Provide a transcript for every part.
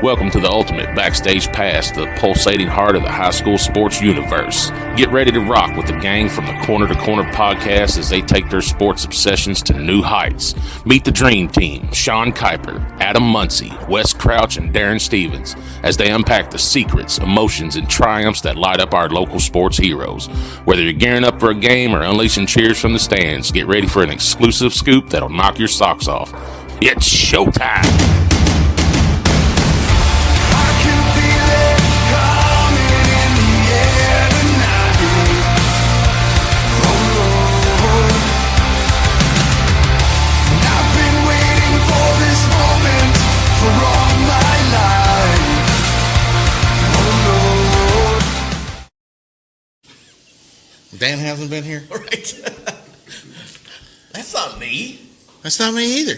Welcome to the ultimate backstage pass, the pulsating heart of the high school sports universe. Get ready to rock with the gang from the Corner to Corner podcast as they take their sports obsessions to new heights. Meet the dream team, Sean Kiper, Adam Muncy, Wes Crouch, and Daron Stevens, as they unpack the secrets, emotions, and triumphs that light up our local sports heroes. Whether you're gearing up for a game or unleashing cheers from the stands, get ready for an exclusive scoop that'll knock your socks off. It's showtime! Dan hasn't been here? Right. That's not me. That's not me either.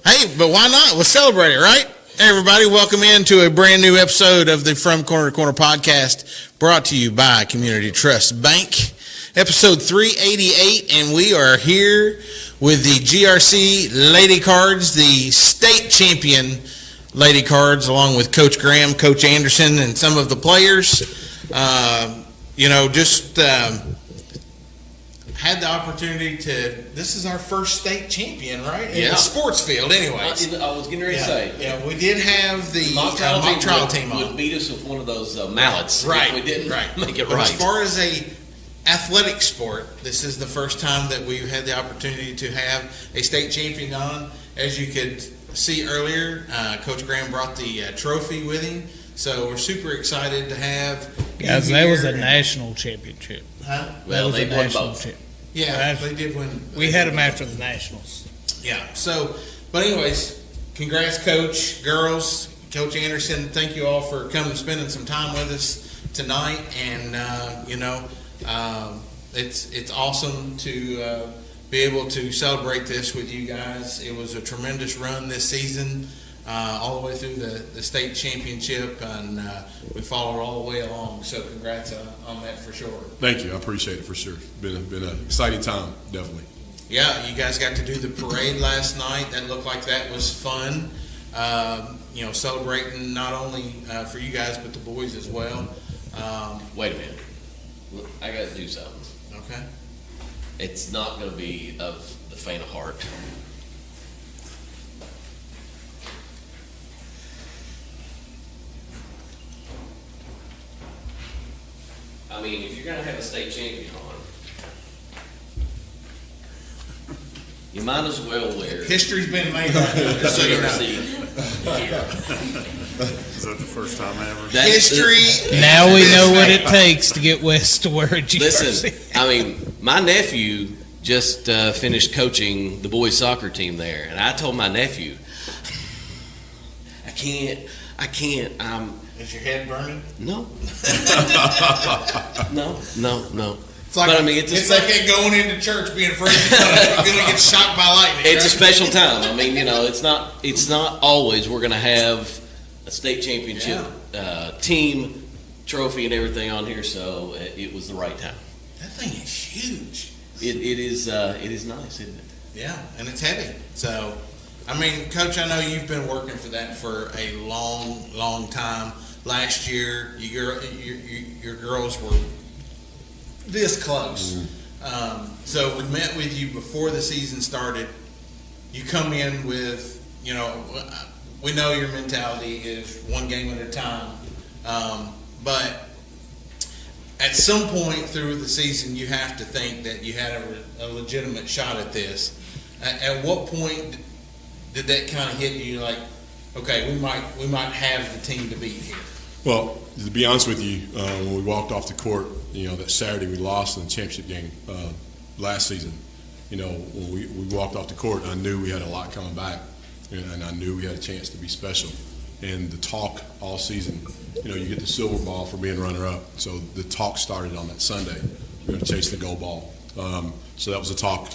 Hey, but why not? We'll celebrate it, right? Hey, everybody, welcome into a brand new episode of the From Corner to Corner podcast, brought to you by Community Trust Bank, episode 388, and we are here with the GRC Lady Cards, the state champion Lady Cards, along with Coach Graham, Coach Anderson, and some of the players. Had the opportunity this is our first state champion, right? In the sports field, anyways. I was getting ready to say. Yeah, we did have the mock trial team on. Would beat us with one of those mallets. Right. If we didn't make it but right. As far as a athletic sport, this is the first time that we've had the opportunity to have a state champion on. As you could see earlier, Coach Graham brought the trophy with him. So we're super excited to have. Guys, that was a national championship. Huh? Well, they won both. Yeah, they did win. We had them after the nationals. Yeah. So, but anyways, congrats, Coach, girls, Coach Anderson. Thank you all for coming and spending some time with us tonight. And it's awesome to be able to celebrate this with you guys. It was a tremendous run this season. All the way through the state championship, and we followed all the way along. So congrats on that for sure. Thank you. I appreciate it for sure. Been an exciting time, definitely. Yeah, you guys got to do the parade last night. That looked like that was fun. Celebrating not only for you guys but the boys as well. Wait a minute. I got to do something. Okay. It's not going to be of the faint of heart. I mean, if you're going to have a state champion on, you might as well wear History's been made right now, so you know. Is that the first time ever? History. Now we know what it takes to get West to wear a GRC. Listen, I mean, my nephew just finished coaching the boys soccer team there, and I told my nephew, I can't. Is your head burning? No. No. It's like, but I mean, it's like going into church being afraid you're going to get shocked by lightning. It's a special time. I mean, it's not always we're going to have a state championship team trophy and everything on here, so it was the right time. That thing is huge. It is nice, isn't it? Yeah, and it's heavy. So, I mean, Coach, I know you've been working for that for a long, long time. Last year, your girls were this close. Mm-hmm. So we met with you before the season started. You come in with, we know your mentality is one game at a time. But at some point through the season, you have to think that you had a legitimate shot at this. At what point did that kind of hit you? Like, okay, we might have the team to beat here. Well, to be honest with you, when we walked off the court, that Saturday we lost in the championship game last season. When we walked off the court, I knew we had a lot coming back, and I knew we had a chance to be special. And the talk all season, you get the silver ball for being runner-up. So the talk started on that Sunday. We're going to chase the gold ball. So that was the talk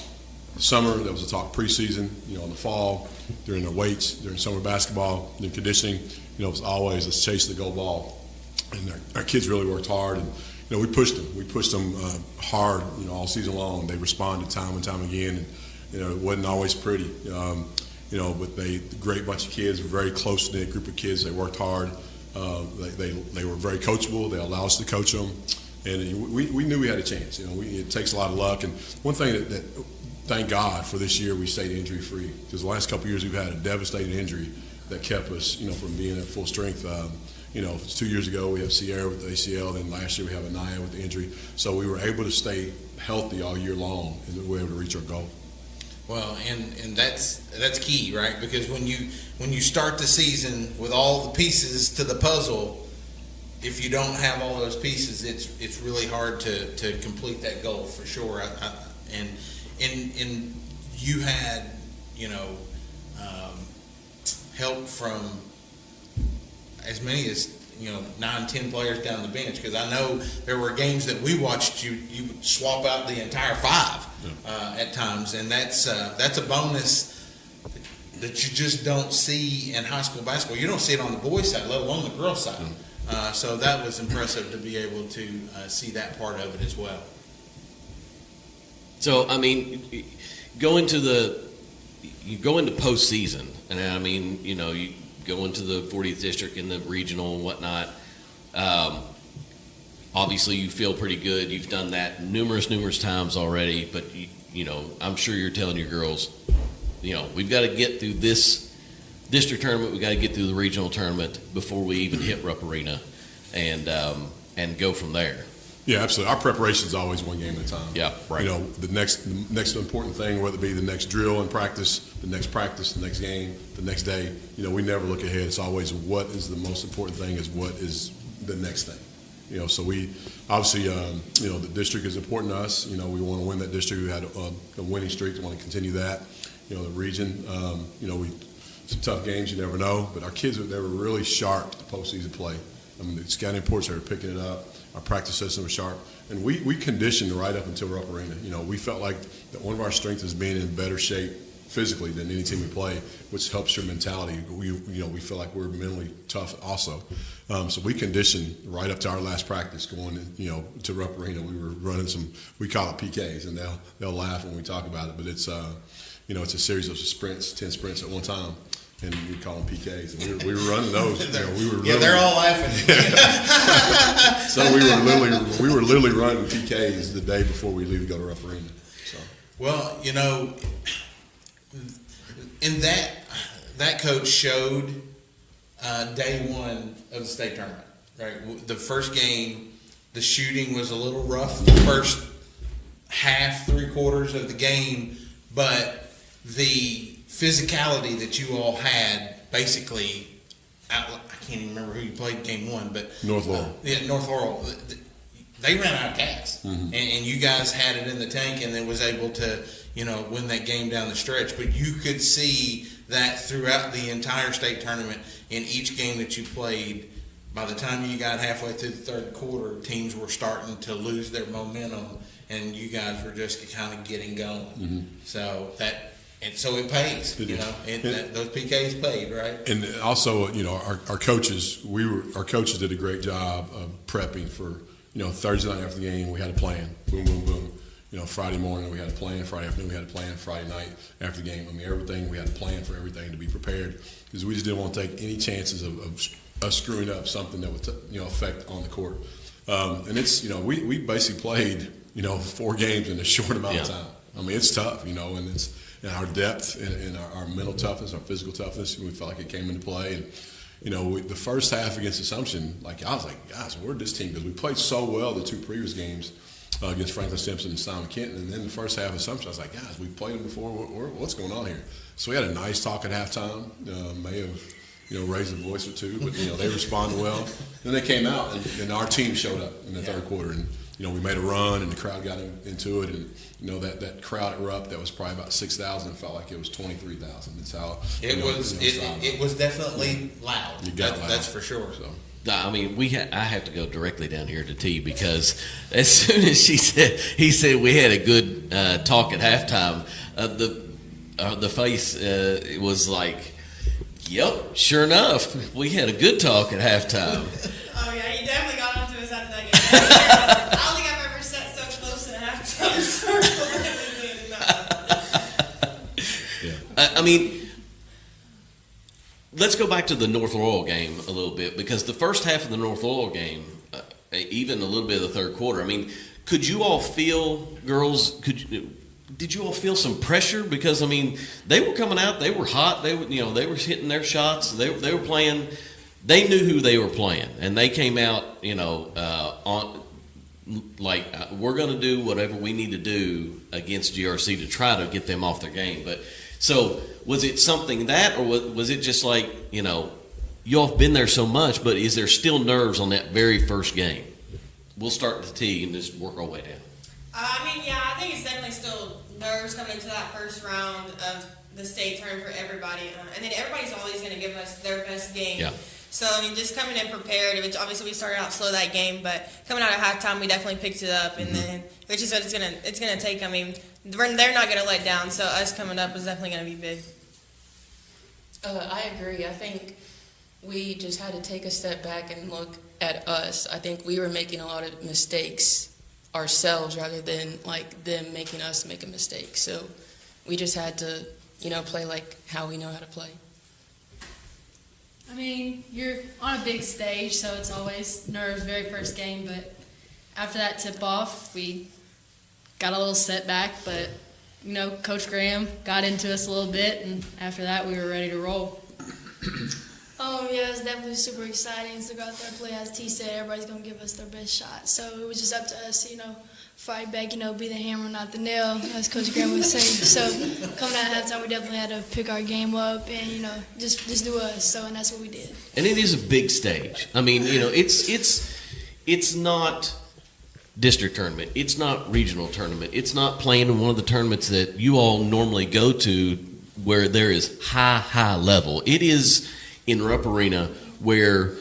summer. That was the talk preseason. In the fall, during the weights, during summer basketball, during conditioning. It was always let's chase the gold ball. And our kids really worked hard, and we pushed them. We pushed them hard, all season long. They responded time and time again, and it wasn't always pretty. but a great bunch of kids, a very close-knit group of kids. They worked hard. They were very coachable. They allowed us to coach them. And we knew we had a chance. It takes a lot of luck. And one thing that thank God for this year, we stayed injury-free. Because the last couple of years, we've had a devastating injury that kept us, from being at full strength. 2 years ago, we have Sierra with the ACL. Then last year, we have Anaya with the injury. So we were able to stay healthy all year long, and we were able to reach our goal. Well, and that's key, right? Because when you start the season with all the pieces to the puzzle, if you don't have all those pieces, it's really hard to complete that goal for sure. And you had help from as many as 9-10 players down the bench, because I know there were games that we watched you would swap out the entire 5 at times, and that's a bonus that you just don't see in high school basketball. You don't see it on the boys' side, let alone the girls' side. So that was impressive to be able to see that part of it as well. So you go into postseason, and you go into the 40th district in the regional and whatnot. Obviously, you feel pretty good. You've done that numerous times already. But I'm sure you're telling your girls, we've got to get through this district tournament. We've got to get through the regional tournament before we even hit Rupp Arena, and go from there. Yeah, absolutely. Our preparation is always one game at a time. Yeah, right. The next important thing, whether it be the next drill and practice, the next game, the next day, we never look ahead. It's always what is the most important thing is what is the next thing. So we obviously, the district is important to us. We want to win that district. We had a winning streak. We want to continue that. The region, some tough games, you never know. But our kids, they were really sharp to postseason play. The scouting reports, they were picking it up. Our practice system was sharp, and we conditioned right up until Rupp Arena. We felt like that one of our strengths is being in better shape physically than any team we play, which helps your mentality. We feel like we're mentally tough also. So we conditioned right up to our last practice going, to Rupp Arena. We were running we call it PKs, and they'll laugh when we talk about it, but it's it's a series of sprints, 10 sprints at one time. And we call them PKs. And we were running those. They're all laughing. So we were literally running PKs the day before we leave to go to Rupp Arena. So. Well, and that coach showed day one of the state tournament. Right, the first game, the shooting was a little rough. The first half, 3/4 of the game, but the physicality that you all had, basically, I can't even remember who you played game one, but North Laurel. North Laurel. They ran out of gas, and you guys had it in the tank, and then was able to, win that game down the stretch. But you could see that throughout the entire state tournament, in each game that you played. By the time you got halfway through the third quarter, teams were starting to lose their momentum, and you guys were just kind of getting going. Mm-hmm. So it pays, those PKs paid, right? And also, our coaches, our coaches did a great job of prepping for, Thursday night after the game, we had a plan, boom, boom, boom. Friday morning we had a plan, Friday afternoon we had a plan, Friday night after the game. Everything, we had a plan for everything to be prepared, because we just didn't want to take any chances of us screwing up something that would, affect on the court. And it's, we basically played, 4 games in a short amount of time. It's tough, and it's, and our depth and our mental toughness, our physical toughness, we felt like it came into play. And, the first half against Assumption, I was like, guys, where'd this team go? We played so well the 2 previous games against Franklin Simpson and Simon Kenton. And then the first half of Assumption, I was like, guys, we played them before. What's going on here? So we had a nice talk at halftime. May have, raised a voice or two, but, they responded well. Then they came out, and our team showed up in the third quarter. And, we made a run, and the crowd got into it. And, that crowd at Rupp, that was probably about 6,000, felt like it was 23,000. That's how it was. It was definitely loud. That's for sure. So. I have to go directly down here to Teigh, because as soon as he said we had a good talk at halftime, the face it was like, yep, sure enough, we had a good talk at halftime. Oh yeah, he definitely got onto us after that game. I don't think I've ever sat so close in a halftime circle. let's go back to the North Royal game a little bit, because the first half of the North Royal game, even a little bit of the third quarter, I mean, could you all feel, girls, did you all feel some pressure? Because, I mean, they were coming out, they were hot, they were hitting their shots, they were playing, they knew who they were playing, and they came out, we're going to do whatever we need to do against GRC to try to get them off their game. But so was it something that, or was it just like, y'all have been there so much, but is there still nerves on that very first game? We'll start with the Teigh and just work our way down. I think it's definitely still nerves coming into that first round of the state tournament for everybody. And then everybody's always going to give us their best game. Yeah. So, just coming in prepared, which obviously we started out slow that game, but coming out at halftime, we definitely picked it up. And then, which is what it's gonna take. They're not going to let down, so us coming up is definitely going to be big. I agree. I think we just had to take a step back and look at us. I think we were making a lot of mistakes ourselves rather than like them making us make a mistake. So we just had to, play like how we know how to play. I mean, you're on a big stage, so it's always nerves, very first game. But after that tip-off, we got a little setback. But, Coach Graham got into us a little bit, and after that, we were ready to roll. Yeah, it was definitely super exciting to go out there and play. As T said, everybody's going to give us their best shot. So it was just up to us, fight back, be the hammer, not the nail, as Coach Graham would say. So coming out at halftime, we definitely had to pick our game up and, just do us. And that's what we did. And it is a big stage. I mean, it's not district tournament. It's not regional tournament. It's not playing in one of the tournaments that you all normally go to where there is high level. It is in Rupp Arena where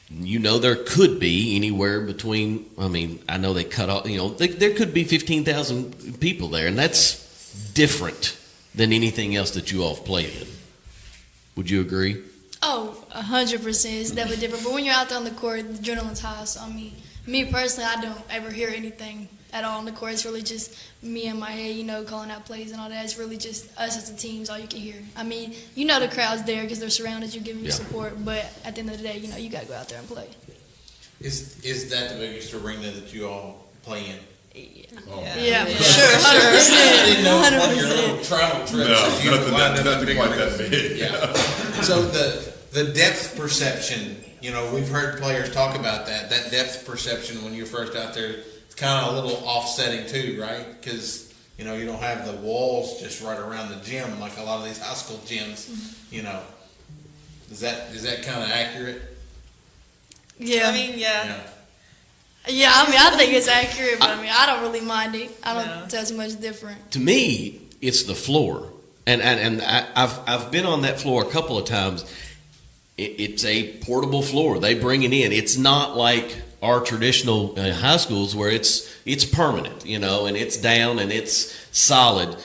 there could be anywhere between, I know they cut off, there could be 15,000 people there, and that's different than anything else that you all have played in. Would you agree? Oh, 100%. It's definitely different. But when you're out there on the court, the adrenaline's high. So, me personally, I don't ever hear anything at all on the court. It's really just me in my head, calling out plays and all that. It's really just us as a team is all you can hear. The crowd's there because they're surrounded you, giving you support. But at the end of the day, you got to go out there and play. Is that the biggest arena that you all play in? Yeah, for sure. 100%. I didn't know on your little travel trips. No, nothing quite that big. Yeah. So the depth perception, we've heard players talk about that depth perception when you're first out there. It's kind of a little offsetting too, right? Because, you don't have the walls just right around the gym like a lot of these high school gyms, Is that kind of accurate? Yeah. Yeah, I think it's accurate, but I don't really mind it. I don't tell too much different. To me, it's the floor, and I've been on that floor a couple of times. It's a portable floor. They bring it in. It's not like our traditional high schools where it's permanent, and it's down and it's solid.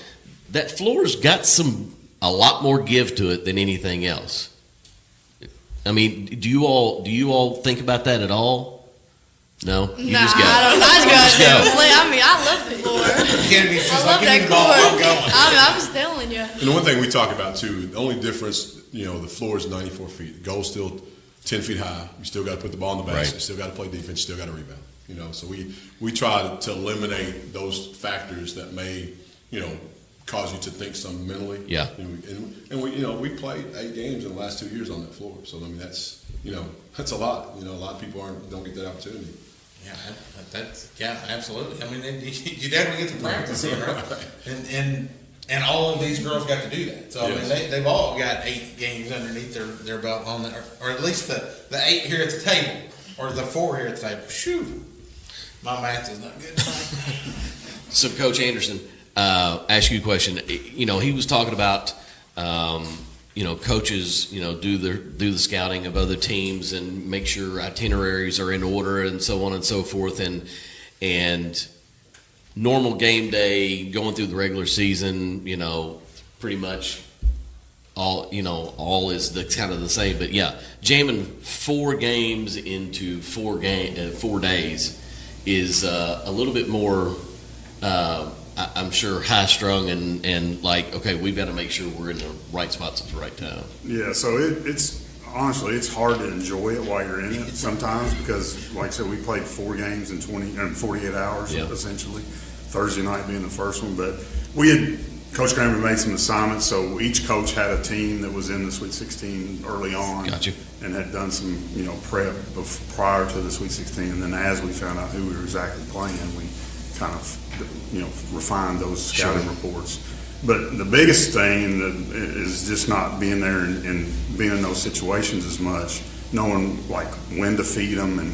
That floor's got a lot more give to it than anything else. Do you all think about that at all? No, you just go. I just go. I love the floor. I love that court. I'm just telling you. And the one thing we talk about too, the only difference, the floor is 94 feet. The goal's still 10 feet high. You still got to put the ball in the basket. Right. You still got to play defense. You still got to rebound. So we try to eliminate those factors that may, cause you to think something mentally. Yeah. And we played 8 games in the last 2 years on that floor. So that's that's a lot. A lot of people don't get that opportunity. Yeah, absolutely. You definitely get to practice it, right? And all of these girls got to do that. So they've all got 8 games underneath their belt on or at least the 8 here at the table, or the 4 here at the table. Shoo, my math is not good. So, Coach Anderson, ask you a question. He was talking about coaches, do the scouting of other teams and make sure itineraries are in order and so on and so forth, and normal game day, going through the regular season, pretty much all is the kind of the same. But jamming 4 games into 4 days is a little bit more. I'm I'm sure, high strung and like, okay, we've got to make sure we're in the right spots at the right time. Yeah, so it's honestly, it's hard to enjoy it while you're in it sometimes because, like I said, we played 4 games in 48 hours, Yeah. essentially. Thursday night being the first one, but Coach Graham had made some assignments, so each coach had a team that was in the Sweet 16 early on. Gotcha. And had done some, prep prior to the Sweet 16, and then as we found out who we were exactly playing, we kind of, refined those scouting reports. But the biggest thing is just not being there and being in those situations as much, knowing like when to feed them and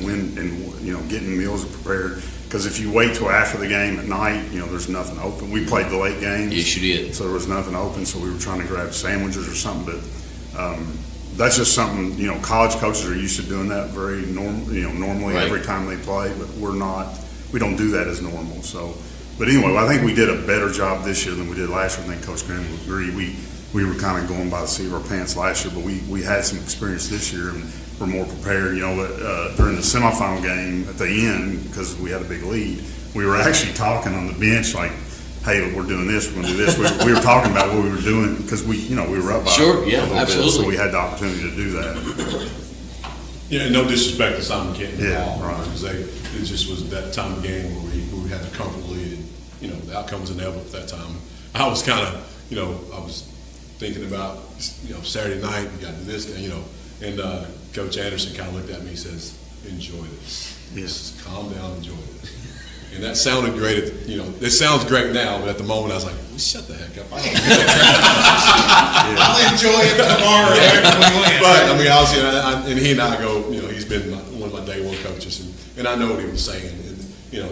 getting meals prepared. Because if you wait till after the game at night, there's nothing open. We played the late games. Yes, you did. So there was nothing open, so we were trying to grab sandwiches or something. But that's just something, college coaches are used to doing that very normally Right. every time they play, but we don't do that as normal. So, but anyway, I think we did a better job this year than we did last year. I think Coach Graham would agree. We were kind of going by the seat of our pants last year, but we had some experience this year and we're more prepared. During the semifinal game at the end, because we had a big lead, we were actually talking on the bench like, hey, we're doing this, we're going to do this. We were talking about what we were doing because we were up by Sure, a yeah, little bit, absolutely. so we had the opportunity to do that. Yeah, and no disrespect to Simon Kenton. Yeah, right. Because it just was that time of game where we had a comfortable lead, and the outcome was inevitable at that time. I was kind of, I was thinking about, Saturday night we got to do this, and Coach Anderson kind of looked at me and says, "Enjoy this. Yes. Just calm down, enjoy this." And that sounded great. It sounds great now, but at the moment I was like, "Shut the heck up." I'll enjoy it tomorrow after we win. But I mean, obviously, and he and I go. He's been one of my day one coaches, and I know what he was saying. And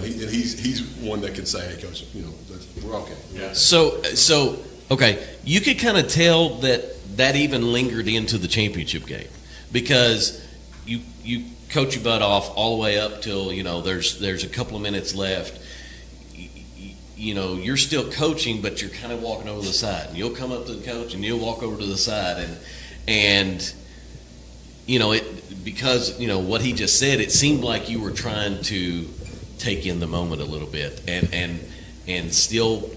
he's one that can say, "Hey, coach, we're okay." Yeah. So okay, you could kind of tell that even lingered into the championship game because you coach your butt off all the way up till there's a couple of minutes left. You're still coaching, but you're kind of walking over to the side. And you'll come up to the coach, and you'll walk over to the side, and because what he just said, it seemed like you were trying to take in the moment a little bit, and still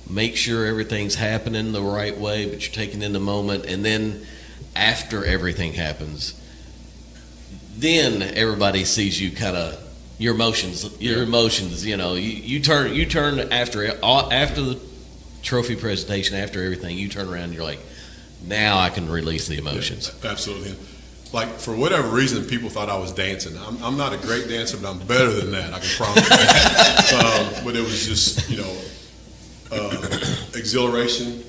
make sure everything's happening the right way, but you're taking in the moment, and then after everything happens, then everybody sees you kind of. Your emotions. You turn after the trophy presentation, after everything, you turn around and you're like, now I can release the emotions. Yeah, absolutely. Like, for whatever reason, people thought I was dancing. I'm not a great dancer, but I'm better than that, I can promise you. But it was just, exhilaration,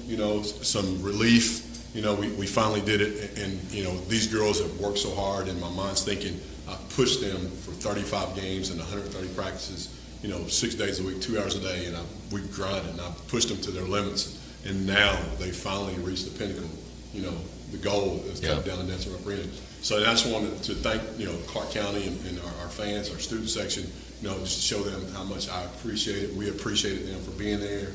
some relief. We finally did it, and these girls have worked so hard, and my mind's thinking, I pushed them for 35 games and 130 practices, 6 days a week, 2 hours a day, and we've grinded, and I've pushed them to their limits, and now they finally reached the pinnacle, the goal is coming down the Rupp Arena. So I just wanted to thank, Clark County and our fans, our student section, just to show them how much I appreciate it. We appreciated them for being there,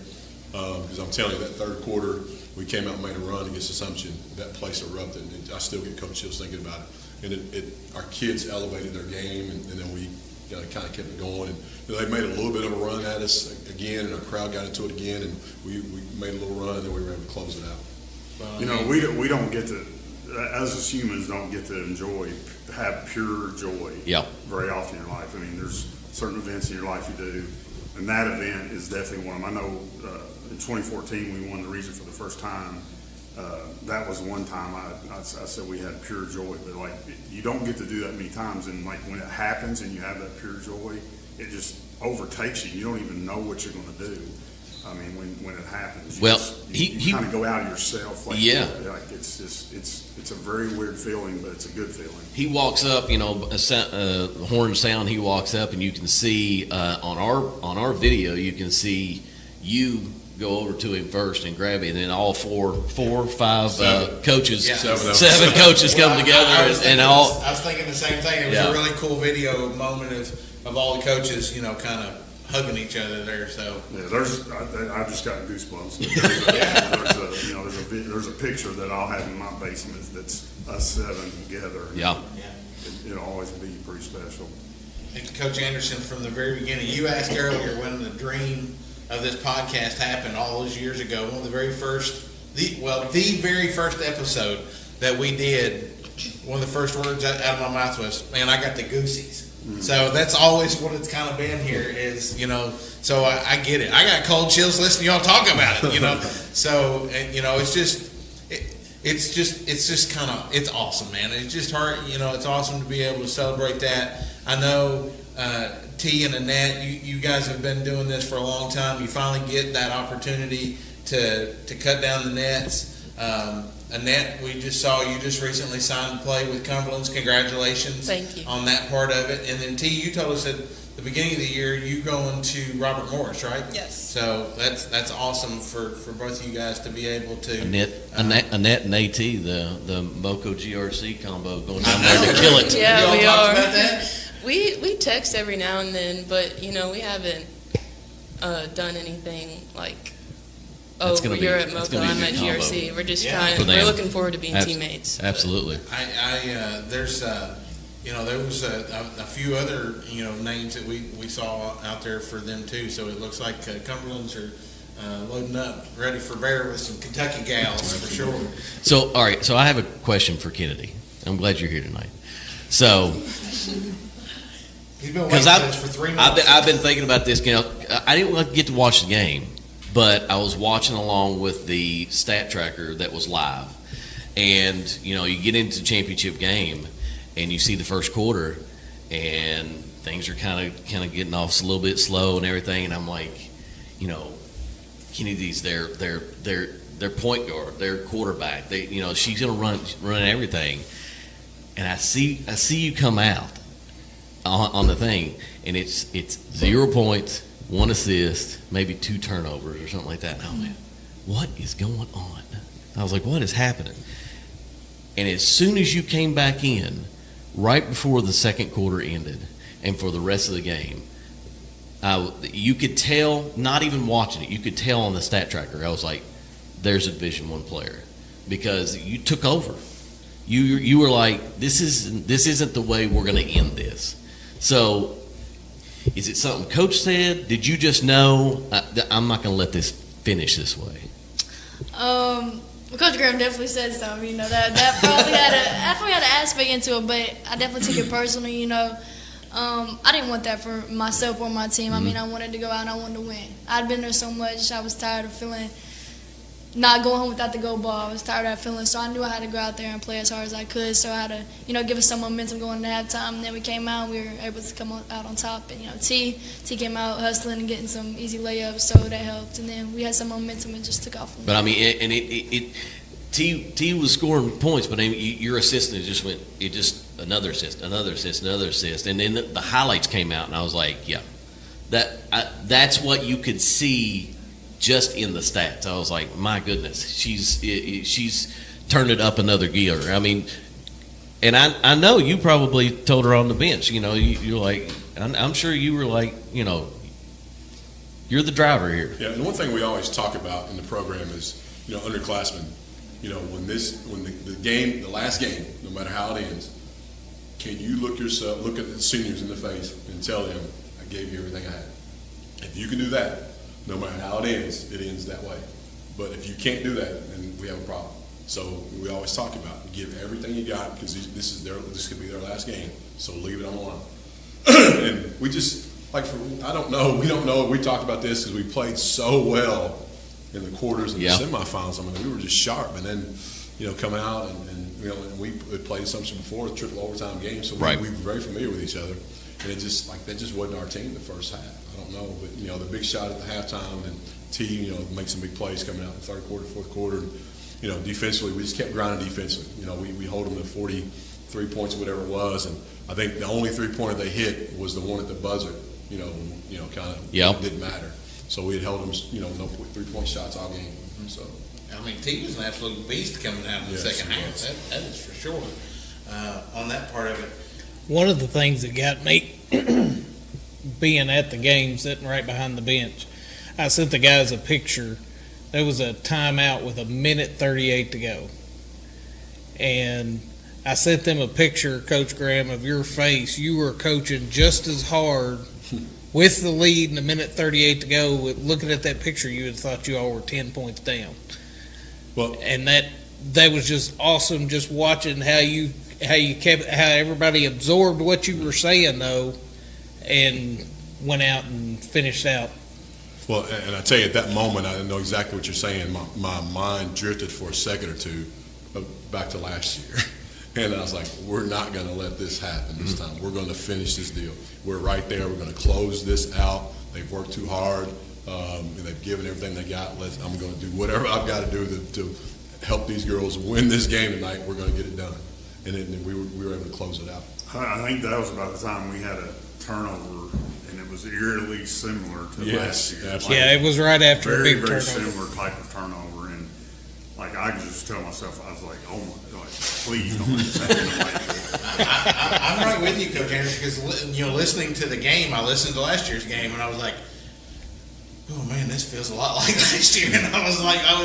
because I'm telling you, that third quarter, we came out and made a run against Assumption. That place erupted, and I still get Coach chills thinking about it. And our kids elevated their game, and then we kind of kept it going. And they made a little bit of a run at us again, and our crowd got into it again, and we made a little run, and then we were able to close it out. We don't get to, as humans, don't get to have pure joy very often in your life. I mean, there's certain events in your life you do, and that event is definitely one of them. I know in 2014 we won the region for the first time. That was one time I said we had pure joy, but like you don't get to do that many times, and like when it happens and you have that pure joy, it just overtakes you. You don't even know what you're going to do. I mean, when it happens, you kind of go out of yourself. Like, like it's just it's a very weird feeling, but it's a good feeling. He walks up, a horn sound. He walks up, and you can see on our video, you can see you go over to him first and grab him, and then all four, five coaches, seven coaches come together, I was thinking the same thing. It was a really cool video moment of all the coaches, kind of hugging each other there. So I just got goosebumps. There's a picture that I'll have in my basement that's us seven together. It'll always be pretty special. I think Coach Anderson, from the very beginning, you asked earlier when the dream of this podcast happened all those years ago. One of the very first, the very first episode that we did, one of the first words out of my mouth was, "Man, I got the goosies." So that's always what it's kind of been here is, so I get it. I got cold chills listening to y'all talk about it, So, it's just kind of, it's awesome, man. It's just hard, it's awesome to be able to celebrate that. I know Teigh and Annette, you guys have been doing this for a long time. You finally get that opportunity to cut down the nets. Annette, we just saw you just recently signed to play with Cumberland's. Congratulations. Thank you. On that part of it. And then Teigh, you told us at the beginning of the year you going to Robert Morris, right? Yes. So that's awesome for both of you guys to be able to. Annette and AT, the Moco GRC combo going down there to kill it. Yeah, Y'all we talked are. about that? We text every now and then, but we haven't done anything like, you're at Moco, I'm at GRC. We're just we're looking forward to being teammates. Absolutely. There's there was a few other names that we saw out there for them too. So it looks like Cumberland's are loading up, ready for bear with some Kentucky gals for sure. So all right, so I have a question for Kennedy. I'm glad you're here tonight. So. He's been waiting for this for 3 months. I've been thinking about this. I didn't get to watch the game, but I was watching along with the stat tracker that was live. And, you get into the championship game and you see the first quarter and things are kind of getting off a little bit slow and everything. And I'm like, Kennedy's their point guard, their quarterback. She's going to run everything. And I see you come out on the thing, and it's 0 points, 1 assist, maybe 2 turnovers or something like that. And I went, what is going on? I was like, what is happening? And as soon as you came back in, right before the second quarter ended, and for the rest of the game, you could tell, not even watching it, you could tell on the stat tracker, I was like, there's a Division I player, because you took over. You were like, this isn't the way we're going to end this. So, is it something Coach said? Did you just know I'm not going to let this finish this way? Coach Graham definitely said something. That probably had an aspect into it, but I definitely took it personally. I didn't want that for myself or my team. I mean, I wanted to go out and I wanted to win. I'd been there so much. I was tired of feeling not going home without the goal ball. I was tired of that feeling, so I knew I had to go out there and play as hard as I could. So I had to, give us some momentum going into halftime. And then we came out, and we were able to come out on top. And Teigh came out hustling and getting some easy layups, so that helped. And then we had some momentum and just took off. But I mean, Teigh was scoring points, but your assistant just went. It just another assist, and then the highlights came out, and I was like, yeah, that's what you could see. Just in the stats, I was like, my goodness, she's turned it up another gear. I mean, and I know you probably told her on the bench. You're like, I'm sure you were like, you're the driver here. Yeah, and one thing we always talk about in the program is, underclassmen. When the last game, no matter how it ends, can you look at the seniors in the face and tell them, I gave you everything I had. If you can do that. No matter how it ends that way. But if you can't do that, then we have a problem. So we always talk about give everything you got because this could be their last game. So leave it on the line. And we just we don't know. We talked about this because we played so well in the quarters and the semifinals. I mean, we were just sharp, and then come out and we played assumption before a triple overtime game, so we were very familiar with each other. And it just that just wasn't our team the first half. I don't know, but the big shot at the halftime and Teigh, make some big plays coming out in the third quarter, fourth quarter. And, defensively, we just kept grinding defensively. We hold them to 43 points or whatever it was, and I think the only 3-pointer they hit was the one at the buzzer. Kind of didn't matter. So we had held them, no 3-point shots all game. So I mean, Teigh was an absolute beast coming out in the second half. That is for sure. On that part of it. One of the things that got me being at the game, sitting right behind the bench, I sent the guys a picture. There was a timeout with 1:38 to go. And I sent them a picture, Coach Graham, of your face. You were coaching just as hard with the lead and a minute 38 to go, looking at that picture, you would have thought you all were 10 points down. Well, And that was just awesome, just watching how everybody absorbed what you were saying, though, and went out and finished out. well, and I tell you, at that moment, I know exactly what you're saying. My mind drifted for a second or two back to last year. And I was like, we're not going to let this happen this time. We're going to finish this deal. We're right there. We're going to close this out. They've worked too hard. And they've given everything they got. I'm going to do whatever I've got to do to help these girls win this game tonight. We're going to get it done. And then we were able to close it out. I think that was about the time we had a turnover, and it was eerily similar to last year. Absolutely. Yeah, it was right after a Very, big very turnover. similar type of turnover, and like I could just tell myself, I was like, oh my, like, please don't let this happen. I'm right with you, Coach Anderson, because listening to the game, I listened to last year's game, and I was like, oh man, this feels a lot like last year. And I was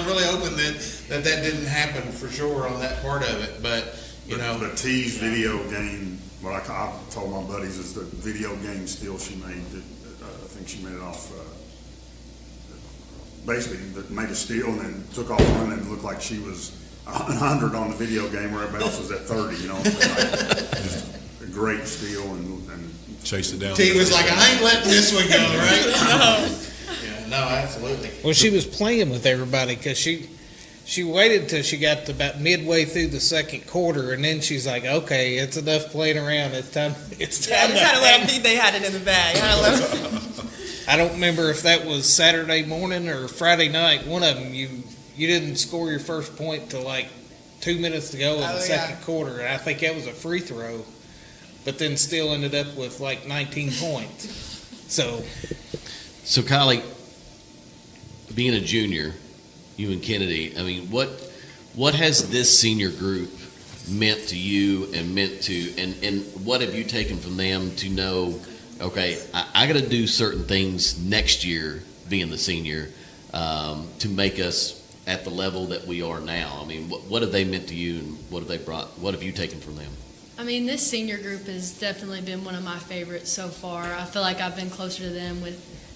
really hoping that didn't happen for sure on that part of it. But But Teigh's video game, what I told my buddies is the video game steal she made. I think she made it off. Basically, made a steal and then took off running and looked like she was 100 on the video game, where everybody else was at 30. Just a great steal and Chased it down. Teigh was like, I ain't letting this one go, right? Yeah, no, absolutely. Well, she was playing with everybody because she waited till she got to about midway through the second quarter, and then she's like, okay, it's enough playing around. It's time. Yeah, just had to let them think they had it in the bag. I don't remember if that was Saturday morning or Friday night. One of them, you didn't score your first point till like 2 minutes to go in the second quarter, and I think that was a free throw, but then still ended up with like 19 points. So Kyleigh, being a junior, you and Kennedy, I mean, what has this senior group meant to you and and what have you taken from them to know, okay, I got to do certain things next year, being the senior, to make us at the level that we are now? I mean, what have they meant to you, and what have they brought? What have you taken from them? I mean, this senior group has definitely been one of my favorites so far. I feel like I've been closer to them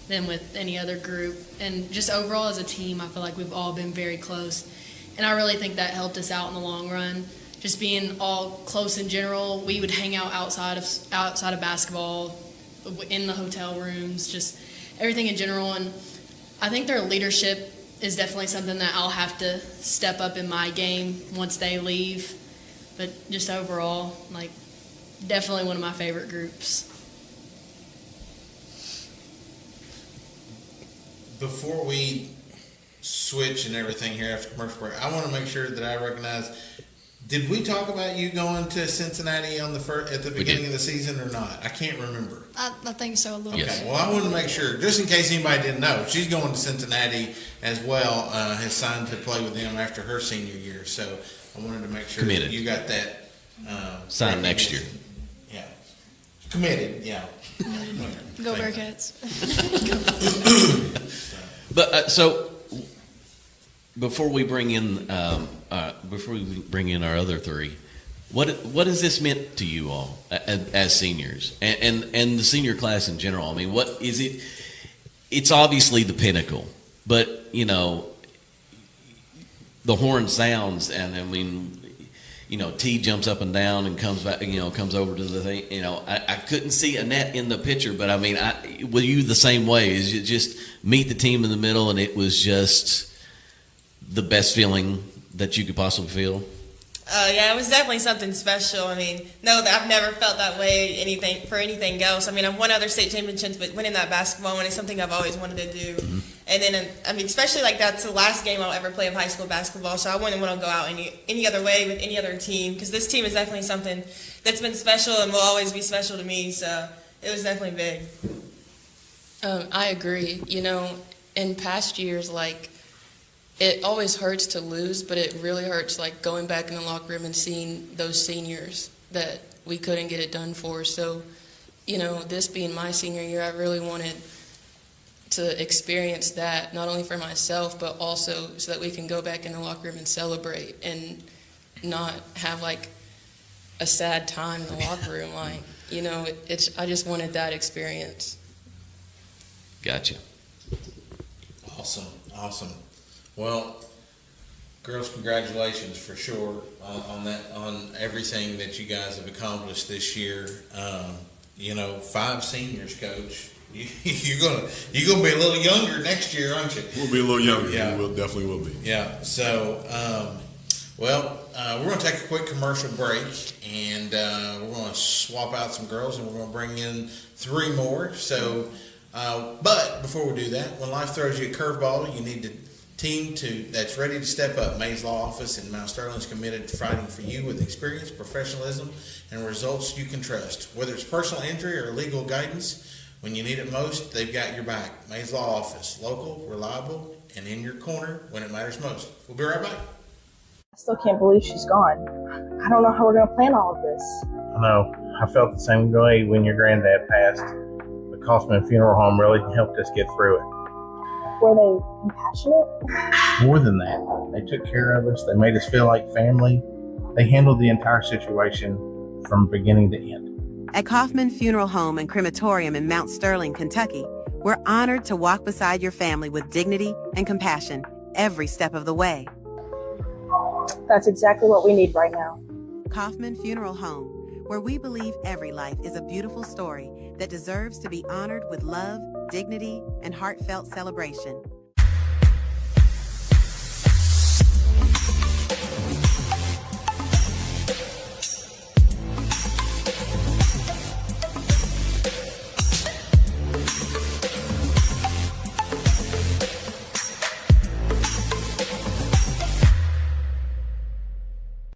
than with any other group. And just overall as a team, I feel like we've all been very close. And I really think that helped us out in the long run. Just being all close in general, we would hang out outside of basketball, in the hotel rooms, just everything in general. And I think their leadership is definitely something that I'll have to step up in my game once they leave. But just overall, like, definitely one of my favorite groups. Before we switch and everything here after commercial break, I want to make sure that I recognize, did we talk about you going to Cincinnati at the beginning of the season or not? I can't remember. I think so a little Yes. bit. Well, I wanted to make sure, just in case anybody didn't know, she's going to Cincinnati as well, has signed to play with them after her senior year. So I wanted to make sure Committed. that you got that. Signed next year. Yeah. Committed, yeah. Go Bearcats. But so before we bring in our other three, what has this meant to you all as seniors and the senior class in general? I mean, what is it? It's obviously the pinnacle, but the horn sounds, and I mean, Teigh jumps up and down and comes back, comes over to the thing. I couldn't see Annette in the picture, but I mean, were you the same way? Is you just meet the team in the middle, and it was just the best feeling that you could possibly feel? Yeah, it was definitely something special. I mean, no, I've never felt that way for anything else. I mean, I've won other state championships, but winning that basketball one is something I've always wanted to do. Mm-hmm. And then, I mean, especially like that's the last game I'll ever play of high school basketball, so I wouldn't want to go out any other way with any other team, because this team is definitely something that's been special and will always be special to me, so it was definitely big. I agree. In past years, like, it always hurts to lose, but it really hurts, like, going back in the locker room and seeing those seniors that we couldn't get it done for. So, this being my senior year, I really wanted to experience that, not only for myself, but also so that we can go back in the locker room and celebrate and not have, like, a sad time in the locker room. Like, I just wanted that experience. Gotcha. Awesome. Well, girls, congratulations for sure on everything that you guys have accomplished this year. 5 seniors, Coach. You're gonna be a little younger next year, aren't you? We'll be a little younger. Yeah. We definitely will be. Yeah. So, we're going to take a quick commercial break, and we're going to swap out some girls, and we're going to bring in 3 more. So, but before we do that, when life throws you a curveball, you need a team that's ready to step up. Mays Law Office in Mount Sterling is committed to fighting for you with experience, professionalism, and results you can trust. Whether it's personal injury or legal guidance, when you need it most, they've got your back. Mays Law Office, local, reliable, and in your corner when it matters most. We'll be right back. I still can't believe she's gone. I don't know how we're going to plan all of this. I know. I felt the same way when your granddad passed. The Kaufman Funeral Home really helped us get through it. Were they compassionate? More than that, they took care of us. They made us feel like family. They handled the entire situation from beginning to end. At Kaufman Funeral Home and Crematorium in Mount Sterling, Kentucky, we're honored to walk beside your family with dignity and compassion every step of the way. That's exactly what we need right now. Kaufman Funeral Home, where we believe every life is a beautiful story that deserves to be honored with love, dignity, and heartfelt celebration.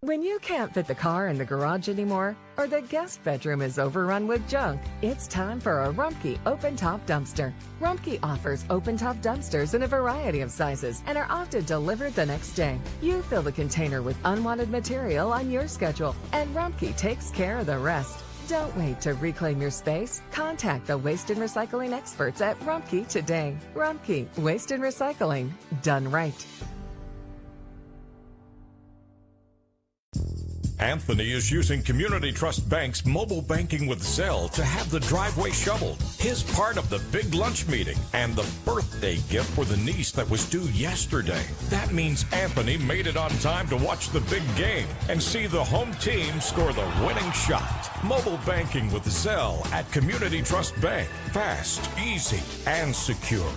When you can't fit the car in the garage anymore, or the guest bedroom is overrun with junk, it's time for a Rumpke open-top dumpster. Rumpke offers open-top dumpsters in a variety of sizes and are often delivered the next day. You fill the container with unwanted material on your schedule, and Rumpke takes care of the rest. Don't wait to reclaim your space. Contact the waste and recycling experts at Rumpke today. Rumpke, waste and recycling, done right. Anthony is using Community Trust Bank's mobile banking with Zelle to have the driveway shoveled, his part of the big lunch meeting, and the birthday gift for the niece that was due yesterday. That means Anthony made it on time to watch the big game and see the home team score the winning shot. Mobile banking with Zelle at Community Trust Bank. Fast, easy, and secure.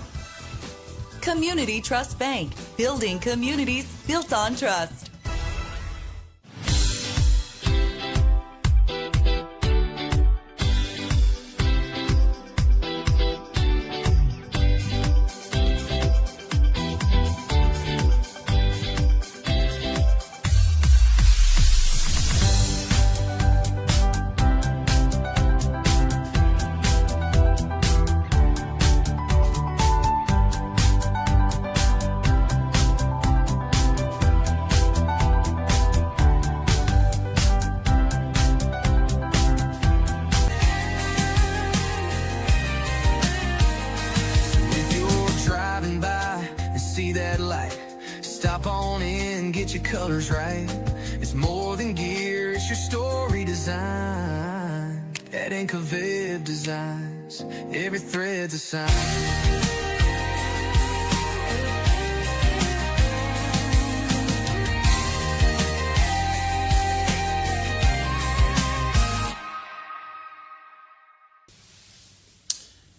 Community Trust Bank. Building communities built on trust. Colors right. It's more than gear, it's your story design. At Incoviv Designs, every thread's a sign.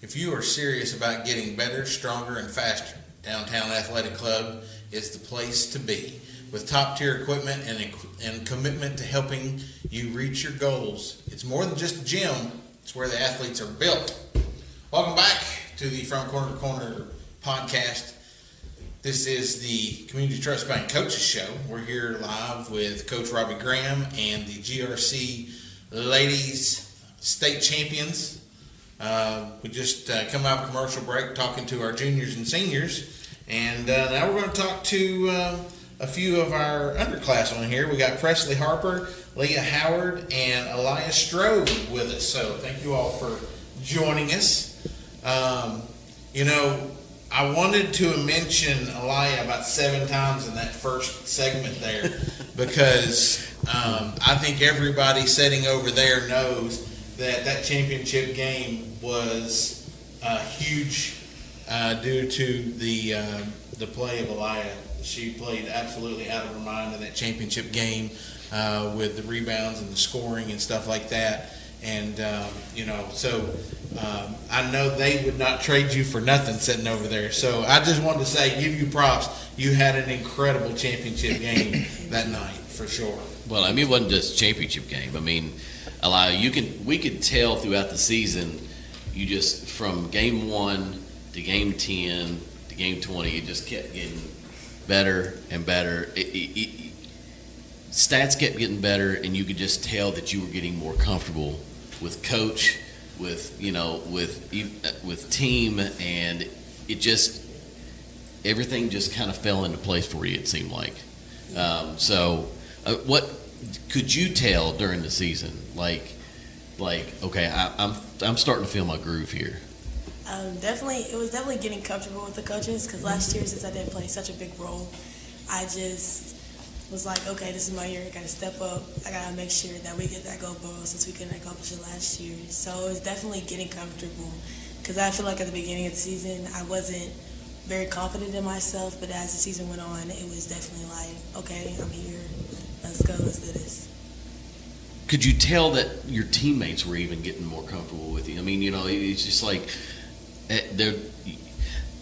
If you are serious about getting better, stronger, and faster, Downtown Athletic Club is the place to be. With top-tier equipment and commitment to helping you reach your goals. It's more than just a gym, it's where the athletes are built. Welcome back to the From Corner to Corner podcast. This is the Community Trust Bank Coaches Show. We're here live with Coach Robbie Graham and the GRC Ladies State Champions. We just come out of commercial break talking to our juniors and seniors. And now we're going to talk to a few of our underclassmen here. We got Presley Harper, Leah Howard, and Eliyah Strode with us. So thank you all for joining us. I wanted to mention Eliyah about 7 times in that first segment there because I think everybody sitting over there knows that championship game was a huge due to the play of Eliyah. She played absolutely out of her mind in that championship game with the rebounds and the scoring and stuff like that. And, I know they would not trade you for nothing sitting over there. So I just wanted to say, give you props. You had an incredible championship game that night, for sure. Well, I mean, it wasn't just a championship game. I mean, Eliyah, we could tell throughout the season, you just, from game 1 to game 10 to game 20, it just kept getting better and better. Stats kept getting better, and you could just tell that you were getting more comfortable with coach, with team, and it just, everything just kind of fell into place for you, it seemed like. What could you tell during the season? Like, okay, I'm starting to feel my groove here. It was definitely getting comfortable with the coaches, because last year, since I didn't play such a big role, I just was like, okay, this is my year. I got to step up. I got to make sure that we get that gold ball since we couldn't accomplish it last year. So it was definitely getting comfortable, because I feel like at the beginning of the season, I wasn't very confident in myself, but as the season went on, it was definitely like, okay, I'm here. Let's go. Let's do this. Could you tell that your teammates were even getting more comfortable with you? I mean, it's just like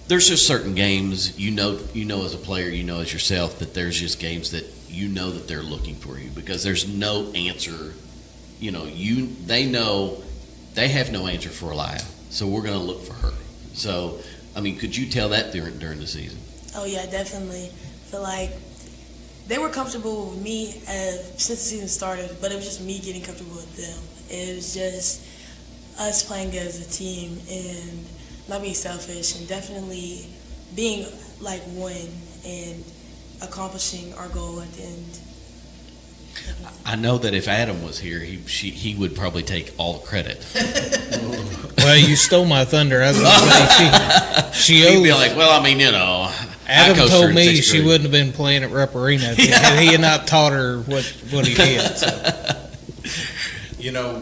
there's just certain games, you know as a player, as yourself, that there's just games that that they're looking for you, because there's no answer. They know they have no answer for Eliyah, so we're going to look for her. So, I mean, could you tell that during the season? Oh yeah, definitely. I feel like they were comfortable with me since the season started, but it was just me getting comfortable with them. It was just us playing good as a team and not being selfish, and definitely being like one and accomplishing our goal at the end. I know that if Adam was here, he would probably take all the credit. Well, you stole my thunder. I was going to say, He'd be like, well, I mean, Adam told me she wouldn't have been playing at Rupp Arena if he had not taught her what he did. So.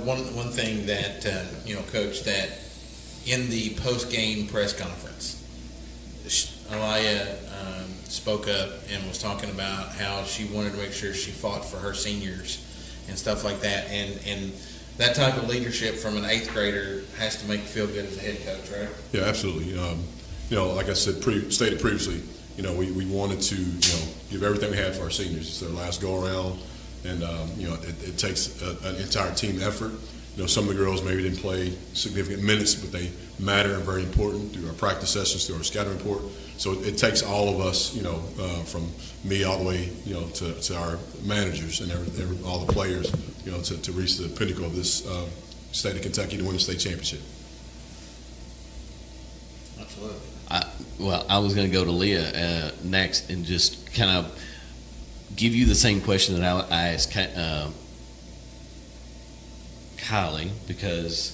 One thing that, Coach, that in the post-game press conference, Eliyah spoke up and was talking about how she wanted to make sure she fought for her seniors and stuff like that. And that type of leadership from an 8th grader has to make you feel good as a head coach, right? Yeah, absolutely. Like I said, stated previously, we wanted to, give everything we had for our seniors. It's their last go around, and it takes an entire team effort. Some of the girls maybe didn't play significant minutes, but they matter and very important through our practice sessions, through our scouting report. So it takes all of us, from me all the way, to our managers and all the players, to reach the pinnacle of this state of Kentucky to win the state championship. Absolutely. I was going to go to Leah next and just kind of give you the same question that I asked Kyleigh, because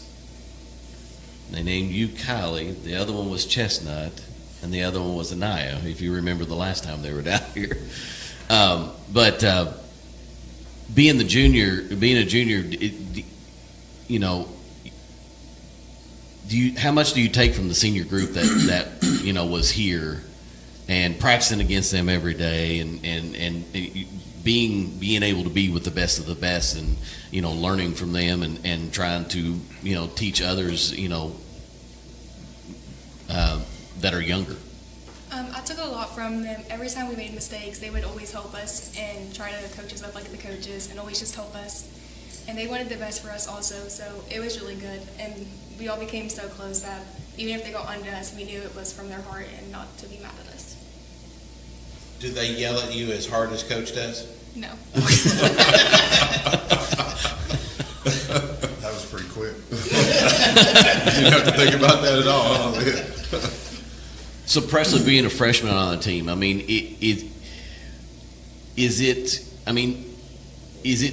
they named you Kyleigh. The other one was Chestnut, and the other one was Anaya, if you remember the last time they were down here. But being a junior, how much do you take from the senior group that was here and practicing against them every day, and being able to be with the best of the best, and learning from them, and trying to teach others that are younger? I took a lot from them. Every time we made mistakes, they would always help us and try to coach us up like the coaches, and always just help us. And they wanted the best for us also, so it was really good. And we all became so close that even if they got onto us, we knew it was from their heart and not to be mad at us. Do they yell at you as hard as Coach does? No. That was pretty quick. You didn't have to think about that at all. Huh? So Presley being a freshman on the team, I mean, is it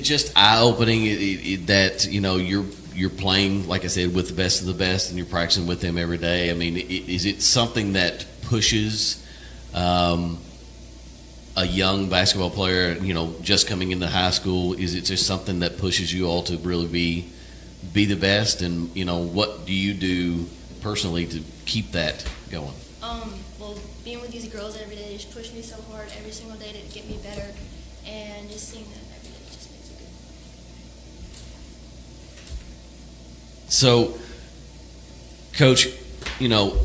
just eye-opening that you're playing, like I said, with the best of the best, and you're practicing with them every day? I mean, is it something that pushes a young basketball player, just coming into high school? Is it just something that pushes you all to really be the best? And what do you do personally to keep that going? Well, being with these girls every day just pushed me so hard every single day to get me better, and just seeing them every day just makes it good. So, Coach, you know,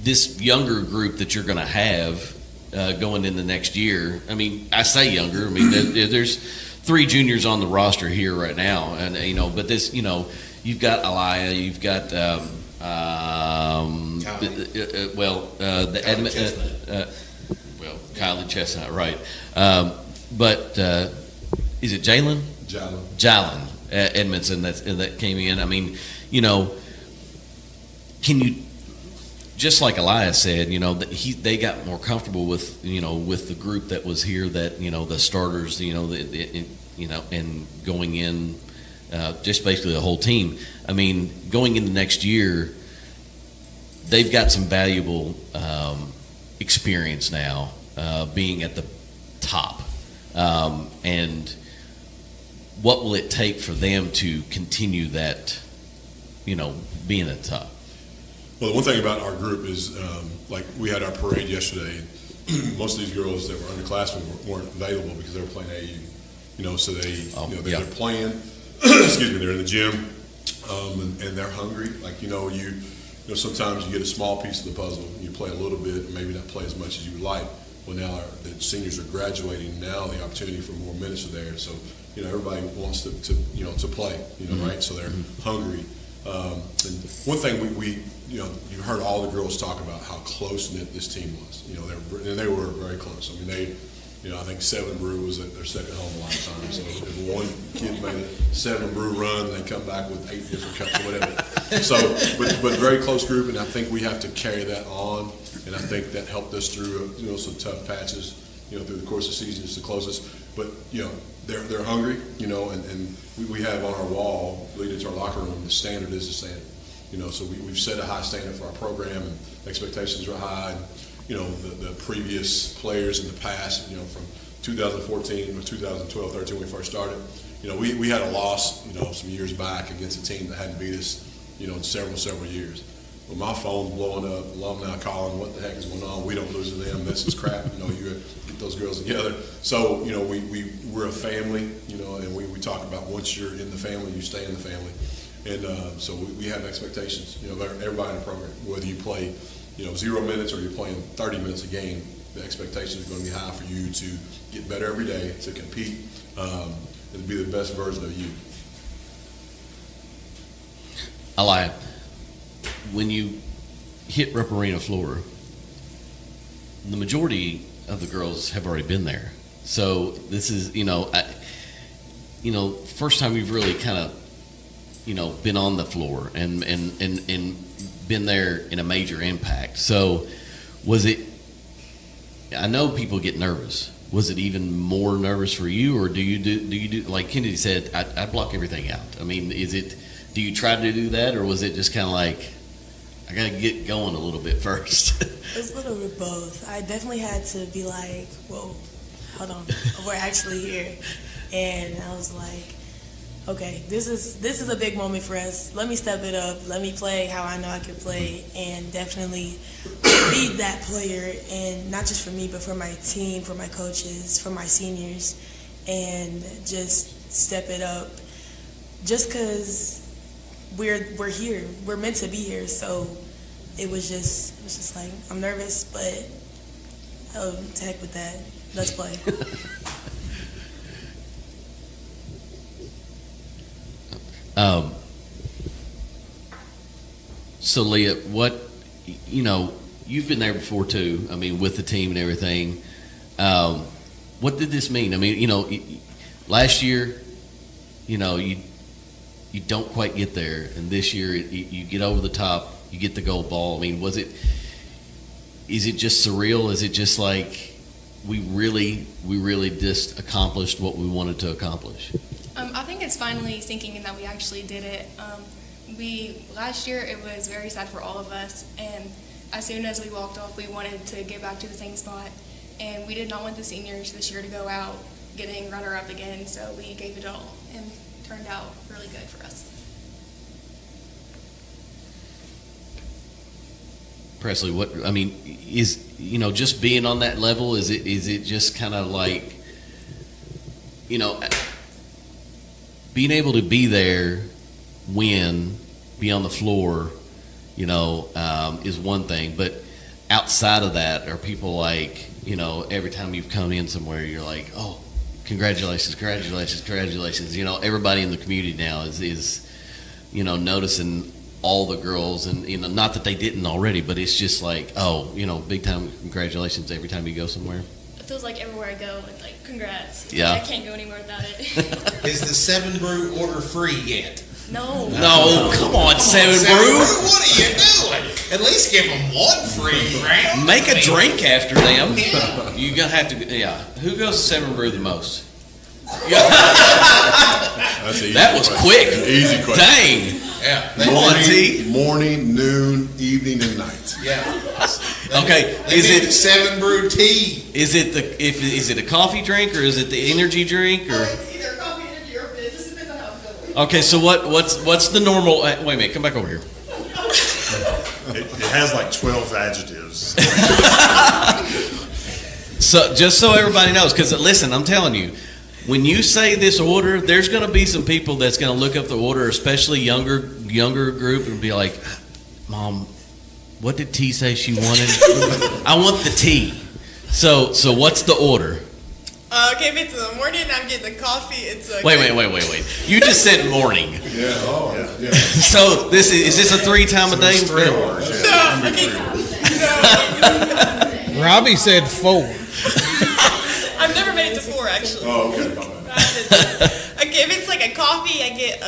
this younger group that you're going to have going into next year, I mean, I say younger, I mean, there's 3 juniors on the roster here right now, and, you know, but this, you know, you've got Eliyah, you've got, Kyleigh Chestnut, right. But is it Jalen? Jalen Edmondson that came in. I mean, you know, can you, just like Eliyah said, you know, that they got more comfortable with, you know, with the group that was here, that, you know, the starters, you know, you know, and going in, just basically the whole team. I mean, going into next year, they've got some valuable experience now, being at the top. And what will it take for them to continue that, you know, being at the top? Well, the one thing about our group is, like we had our parade yesterday. Most of these girls that were underclassmen weren't available because they were playing AU. You know, so they're playing. Excuse me, they're in the gym, and they're hungry. Like you know, sometimes you get a small piece of the puzzle. You play a little bit, and maybe not play as much as you would like. Well, now the seniors are graduating. Now the opportunity for more minutes are there. So you know, everybody wants to play. You know, right? So they're hungry. And one thing we you know, you heard all the girls talk about how close-knit this team was. You know, they were very close. I mean, you know, I think 7 Brew was at their second home a lot of times. So if one kid made a 7 Brew run, they come back with 8 different cups or whatever. So, but very close group, and I think we have to carry that on. And I think that helped us through, you know, some tough patches, you know, through the course of the season. It's the closest. But, you know, they're hungry, you know, and we have on our wall leading to our locker room, the standard is the standard. You know, so we've set a high standard for our program, and expectations are high. And, you know, the previous players in the past, you know, from 2014 or 2012, 13 when we first started, you know, we had a loss, you know, some years back against a team that hadn't beat us, you know, in several years. Well, my phone's blowing up, alumni calling, what the heck is going on? We don't lose to them. This is crap. You know, you get those girls together. So, you know, we're a family, you know, and we talk about once you're in the family, you stay in the family. And so we have expectations, you know, everybody in the program, whether you play, you know, 0 minutes or you're playing 30 minutes a game, the expectation is going to be high for you to get better every day, to compete, and to be the best version of you. Eliyah, when you hit Rupp Arena floor, the majority of the girls have already been there. So this is, you know, first time you've really kind of, you know, been on the floor and been there in a major impact. So was it, I know people get nervous. Was it even more nervous for you, or do you do like Kennedy said, I block everything out? I mean, do you try to do that, or was it just kind of like, I got to get going a little bit first? It was a little bit both. I definitely had to be like, whoa, hold on, we're actually here. And I was like, okay, this is a big moment for us. Let me step it up. Let me play how I know I can play, and definitely be that player. And not just for me, but for my team, for my coaches, for my seniors, and just step it up. Just because we're here, we're meant to be here. So it was just like, I'm nervous, but oh, to heck with that. Let's play. So Leah, you've been there before too. I mean, with the team and everything. What did this mean? I mean, last year, you don't quite get there, and this year you get over the top, you get the gold ball. I mean, is it just surreal? Is it just like we really just accomplished what we wanted to accomplish? I think it's finally sinking in that we actually did it. Last year it was very sad for all of us, and as soon as we walked off, we wanted to get back to the same spot, and we did not want the seniors this year to go out getting runner-up again, so we gave it all, and it turned out really good for us. Presley, what I mean is, just being on that level, is it just kind of like, being able to be there, be on the floor, is one thing, but outside of that, are people like, every time you've come in somewhere, you're like, oh, congratulations, everybody in the community now is noticing all the girls, and not that they didn't already, but it's just like, oh, big time congratulations every time you go somewhere. It feels like everywhere I go, it's like, congrats. Yeah. I can't go anywhere without it. Is the 7 Brew order free yet? No. No, come on, 7 Brew. What are you doing? At least give them one free round. Make a drink after them. You're going to have to, Who goes to 7 Brew the most? That's an easy That was question. quick. Easy question. Dang. Yeah. Come on, T. Morning, noon, evening, and night. Yeah. Okay. Is it 7 Brew tea? Is it a coffee drink, or is it the energy drink, or? It's either coffee, energy, or it just depends on how I'm feeling. Okay, so what's the normal? Wait a minute, come back over here. It has like 12 adjectives. So just so everybody knows, because listen, I'm telling you, when you say this order, there's going to be some people that's going to look up the order, especially younger group, and be like, "Mom, what did T say she wanted? I want the tea." So what's the order? Okay, if it's in the morning, I'm getting the coffee. It's a Wait. You just said morning. Yeah. Oh, yeah. So is this a 3 time a day? 3 orders. No. Robbie said 4. I've never made it to 4 actually. Oh, okay. Okay, if it's like a coffee, I get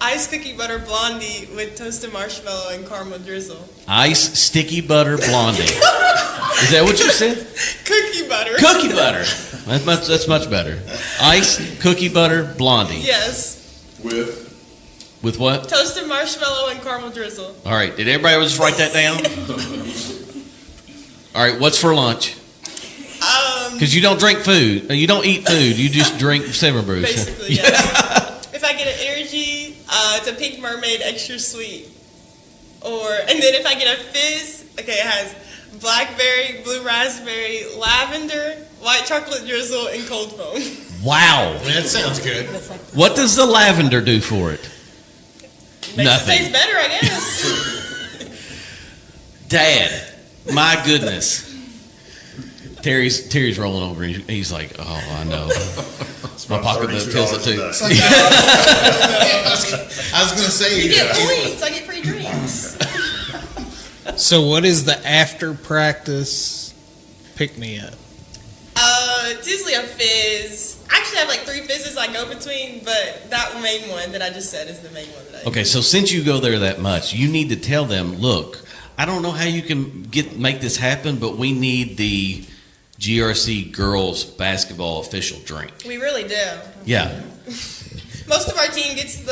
iced cookie butter blondie with toasted marshmallow and caramel drizzle. Ice sticky butter blondie. Is that what you said? Cookie butter. Cookie butter. That's much better. Ice cookie butter blondie. Yes. With what? Toasted marshmallow and caramel drizzle. All right. Did everybody just write that down? All right. What's for lunch? Because you don't drink food. You don't eat food. You just drink 7 Brews. Basically, yeah. If I get an energy, it's a pink mermaid extra sweet. And then if I get a fizz, okay, it has blackberry, blue raspberry, lavender, white chocolate drizzle, and cold foam. Wow. That sounds good. What does the lavender do for it? Makes it taste better, I guess. Dad, my goodness. Terry's rolling over. He's like, oh, I know. My pocketbook feels it too. I was going to say. You get points. I get free drinks. So what is the after practice pick me up? It's usually a fizz. Actually, I have like 3 fizzes I go between, but that main one that I just said is the main one that I Okay, so since you go there that much, you need to tell them, look, I don't know how you can make this happen, but we need the GRC girls basketball official drink. We really do. Yeah. Most of our team gets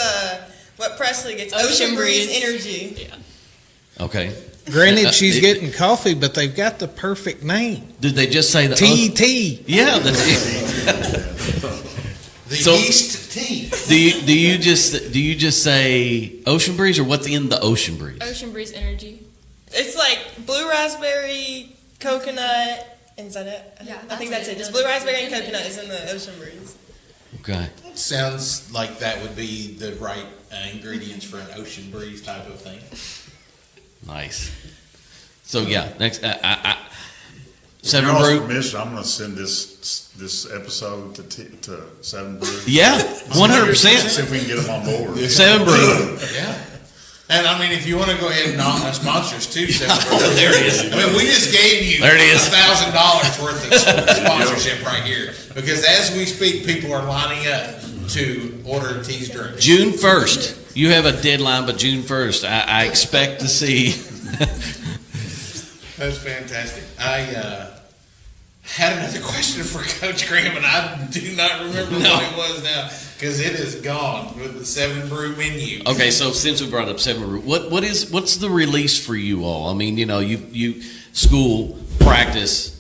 what Presley gets, Ocean Breeze Energy. Yeah. Okay. Granted, she's getting coffee, but they've got the perfect name. Did they just say the TT? Yeah. The yeast tea. Do you just say Ocean Breeze, or what's in the Ocean Breeze? Ocean Breeze Energy. It's like blue raspberry, coconut, and is that it? Yeah, I think that's it. Just blue raspberry and coconut is in the Ocean Breeze. Okay. Sounds like that would be the right ingredients for an Ocean Breeze type of thing. Nice. So yeah, next 7 With y'all's Brew. permission, I'm going to send this episode to 7 Brew. Yeah, 100%. See if we can get them on board. 7 Brew. Yeah. And I mean, if you want to go ahead and sponsor us too, 7 Brew. Oh, there it is. I mean, we just gave you There it is. $1,000 worth of sponsorship right here, because as we speak, people are lining up to order Teagh's drink. June 1st. You have a deadline, but June 1st, I expect to see. That's fantastic. I had another question for Coach Graham, and I do not remember what it was now, because it is gone with the 7 Brew menu. Okay, so since we brought up 7 Brew, what's the release for you all? I mean, you school, practice.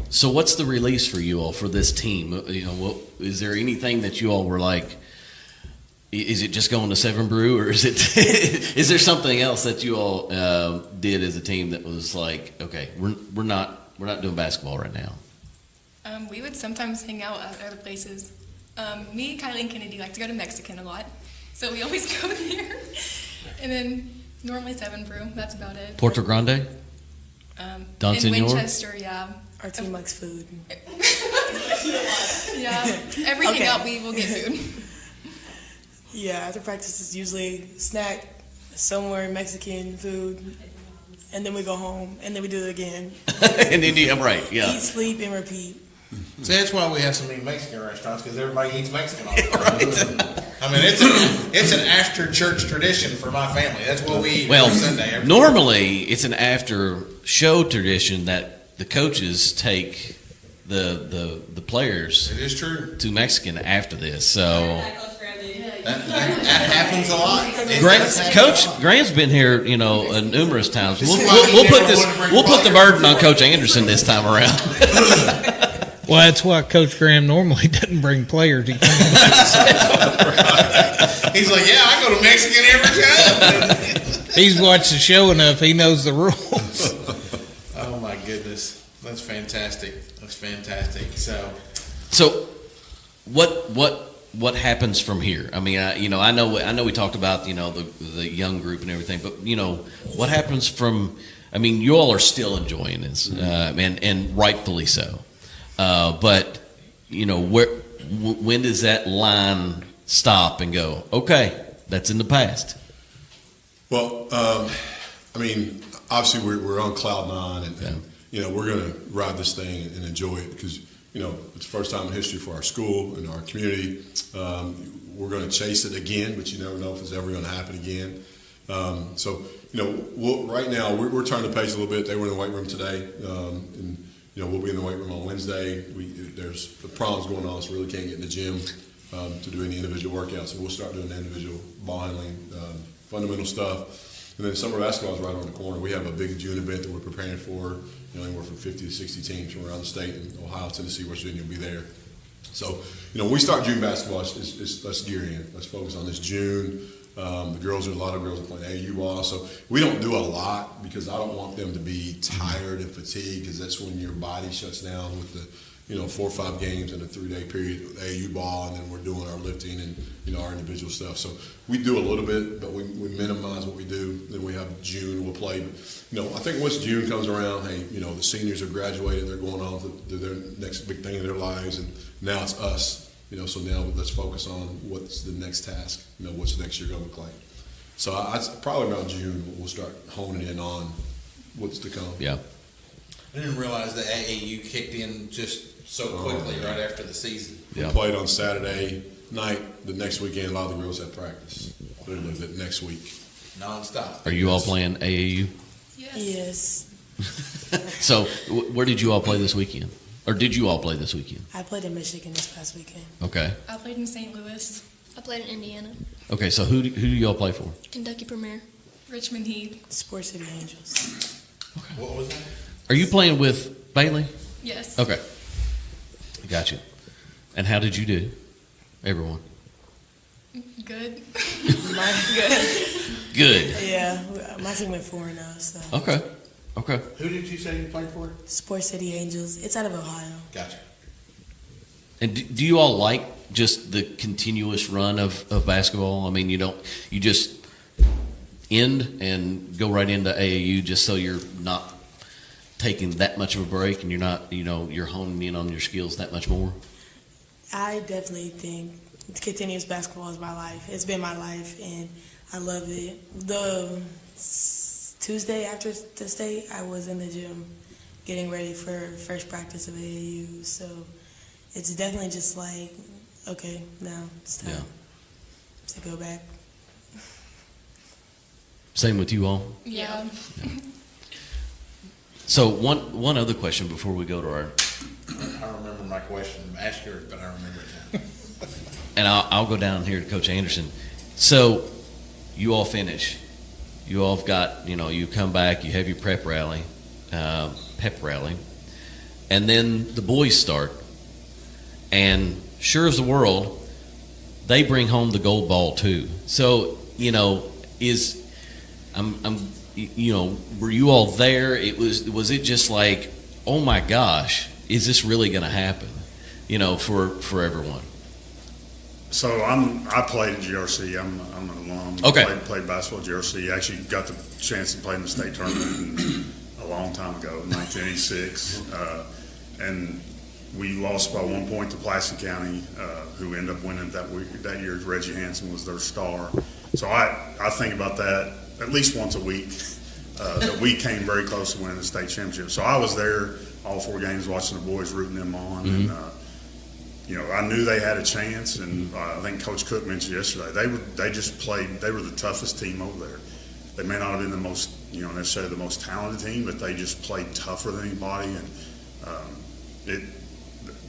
So what's the release for you all for this team? Is there anything that you all were like, Is it just going to 7 Brew, or is there something else that you all did as a team that was like, okay, we're not doing basketball right now? We would sometimes hang out at other places. Me, Kyleigh, and Kennedy like to go to Mexican a lot, so we always go there. And then normally 7 Brew. That's about it. Puerto Grande. Don in Senor? Winchester, yeah. Our team likes food. Yeah, every Okay. hangout we will get food. Yeah, after practice is usually snack somewhere Mexican food, and then we go home, and then we do it again. And then I'm right, yeah. Eat, sleep, and repeat. See, that's why we have so many Mexican restaurants, because everybody eats Mexican all the time. I mean, it's an after church tradition for my family. That's what we eat Well, every Sunday. normally it's an after show tradition that the coaches take the players. It is true. To Mexican after this, so. That happens a lot. Coach Graham's been here, numerous times. We'll put the burden on Coach Anderson this time around. Well, that's why Coach Graham normally doesn't bring players. He comes He's like, yeah, I go to Mexican every time. He's watched the show enough. He knows the rules. Oh my goodness, that's fantastic. That's fantastic. So, what happens from here? I mean, I know we talked about the young group and everything, but what happens from? I mean, you all are still enjoying this, and rightfully so. But when does that line stop and go? Okay, that's in the past. Well, I mean, obviously we're on cloud 9, and we're going to ride this thing and enjoy it because it's the first time in history for our school and our community. We're going to chase it again, but you never know if it's ever going to happen again. Right now we're turning the page a little bit. They were in the weight room today, and we'll be in the weight room on Wednesday. There's the problems going on, so we really can't get in the gym to do any individual workouts. So we'll start doing the individual ball handling, fundamental stuff. And then summer basketball is right on the corner. We have a big June event that we're preparing for. Anywhere from 50 to 60 teams from around the state, and Ohio, Tennessee, West Virginia will be there. So, when we start June basketball, let's gear in. Let's focus on this June. A lot of girls are playing AAU ball, so we don't do a lot because I don't want them to be tired and fatigued because that's when your body shuts down with the 4 or 5 games in a 3-day period with AAU ball, and then we're doing our lifting and our individual stuff. So we do a little bit, but we minimize what we do. Then we have June, we'll play. But I think once June comes around, hey, the seniors are graduated, they're going on to their next big thing in their lives, and now it's us. So now let's focus on what's the next task. What's next year going to look like. So probably around June we'll start honing in on what's to come. Yeah. I didn't realize that AAU kicked in just so quickly right after the season. We played on Saturday night. The next weekend, a lot of the girls had practice. Literally the next week. Nonstop. Are you all playing AAU? Yes. So, where did you all play this weekend? Or did you all play this weekend? I played in Michigan this past weekend. Okay. I played in St. Louis. I played in Indiana. Okay, so who do you all play for? Kentucky Premier. Richmond Heat. Sports City Angels. Okay. What was that? Are you playing with Bailey? Yes. Okay. Gotcha. And how did you do, everyone? Good. Good. Yeah, my team went 4-0. So. Okay. Who did you say you played for? Sports City Angels. It's out of Ohio. Gotcha. And do you all like just the continuous run of basketball? I mean, you just end and go right into AAU just so you're not taking that much of a break and you're not, you're honing in on your skills that much more? I definitely think continuous basketball is my life. It's been my life, and I love it. The Tuesday after the state, I was in the gym getting ready for first practice of AAU. So it's definitely just like, okay, now it's time to go back. Same with you all? Yeah. So one other question before we go to our... I remember my question. Ask yours, but I remember it now. And I'll go down here to Coach Anderson. So you all finish. You all have got, you come back, you have your pep rally, and then the boys start. And sure as the world, they bring home the gold ball too. So, you know, were you all there? Was it just like, oh my gosh, is this really going to happen? You know, for everyone. So I played at GRC. I'm an alum. Okay. Played basketball at GRC. Actually got the chance to play in the state tournament a long time ago, 1986, and we lost by 1 point to Placer County, who ended up winning that year. Reggie Hansen was their star. So I think about that at least once a week. That we came very close to winning the state championship. So I was there all 4 games, watching the boys, rooting them on, and you know, I knew they had a chance. And I think Coach Cook mentioned yesterday they just played. They were the toughest team over there. They may not have been the most, you know, necessarily the most talented team, but they just played tougher than anybody. And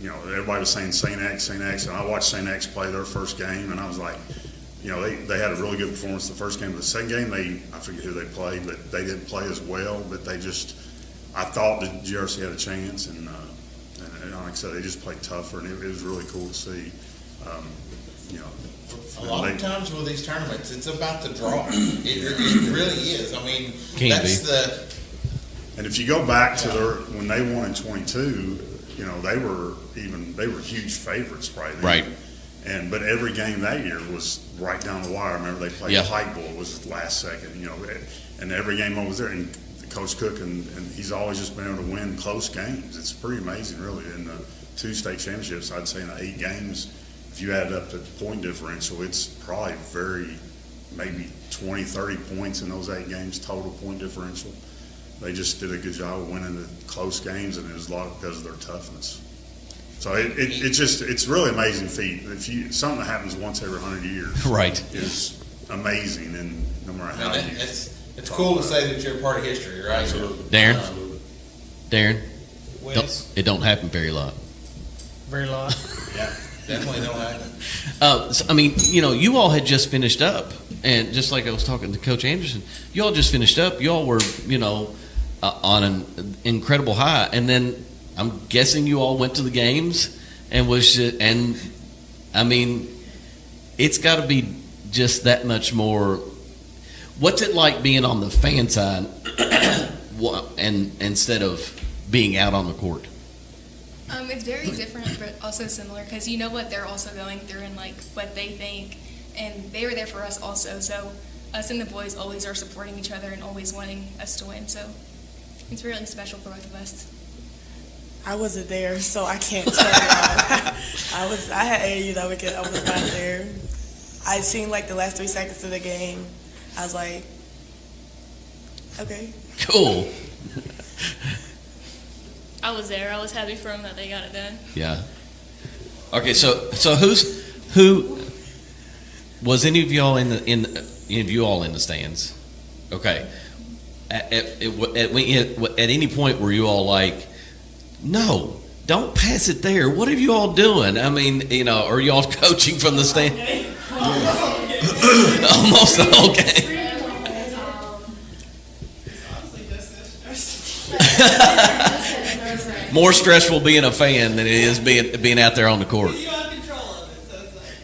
you know, everybody was saying St. X, and I watched St. X play their first game, and I was like, you know, they had a really good performance the first game. The second game, I forget who they played, but they didn't play as well. But I thought that GRC had a chance, and like I said, they just played tougher, and it was really cool to see. You know, a lot of times with these tournaments, it's about the draw. It really is. I mean, And if you go back to when they won in 22, you know, they were huge favorites probably. Right. But every game that year was right down the wire. I remember they played Pike Bowl, it was last second, you know, and every game I was there, and Coach Cook, and he's always just been able to win close games. It's pretty amazing, really. In the 2 state championships, I'd say in the 8 games, if you add up the point differential, it's probably maybe 20, 30 points in those 8 games total point differential. They just did a good job of winning the close games, and it was a lot because of their toughness. So it's really amazing feat. Something that happens once every 100 years, right, is amazing, and no matter how it's cool to say that you're a part of history, right? Absolutely. Darren, Wes? it don't happen very lot. Very lot. Yeah, definitely don't happen. So, I mean, you know, you all had just finished up, and just like I was talking to Coach Anderson, you all just finished up. You all were, you know, on an incredible high, and then I'm guessing you all went to the games and I mean, it's got to be just that much more. What's it like being on the fan side and instead of being out on the court? It's very different, but also similar, because you know what they're also going through and like what they think, and they were there for us also. So us and the boys always are supporting each other and always wanting us to win. So it's really special for both of us. I wasn't there, so I can't tell y'all. I had AAU that weekend. I was not there. I seen like the last 3 seconds of the game. I was like, okay. Cool. I was there. I was happy for them that they got it done. Yeah. Okay, so who was any of y'all in the stands? Okay. At any point were you all like, no, don't pass it there. What are you all doing? I mean, you know, are you all coaching from the stand? Almost the whole game. More stressful being a fan than it is being out there on the court.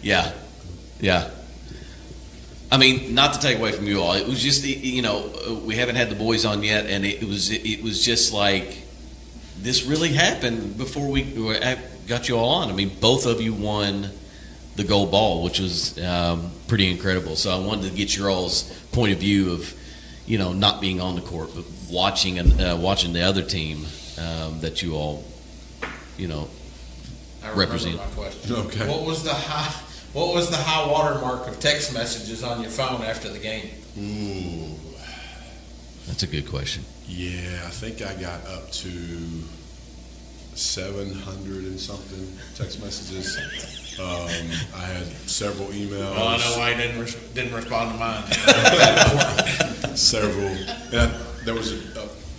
Yeah. I mean, not to take away from you all, it was just, you know, we haven't had the boys on yet, and it was just like, this really happened before we got you all on. I mean, both of you won the gold ball, which was pretty incredible. So I wanted to get your all's point of view of, you know, not being on the court, but watching the other team that you all, you know, represent. My question. Okay. What was the high water mark of text messages on your phone after the game? Ooh, that's a good question. Yeah, I think I got up to 700 and something text messages. I had several emails. Oh, I know why he didn't respond to mine. Several. And there was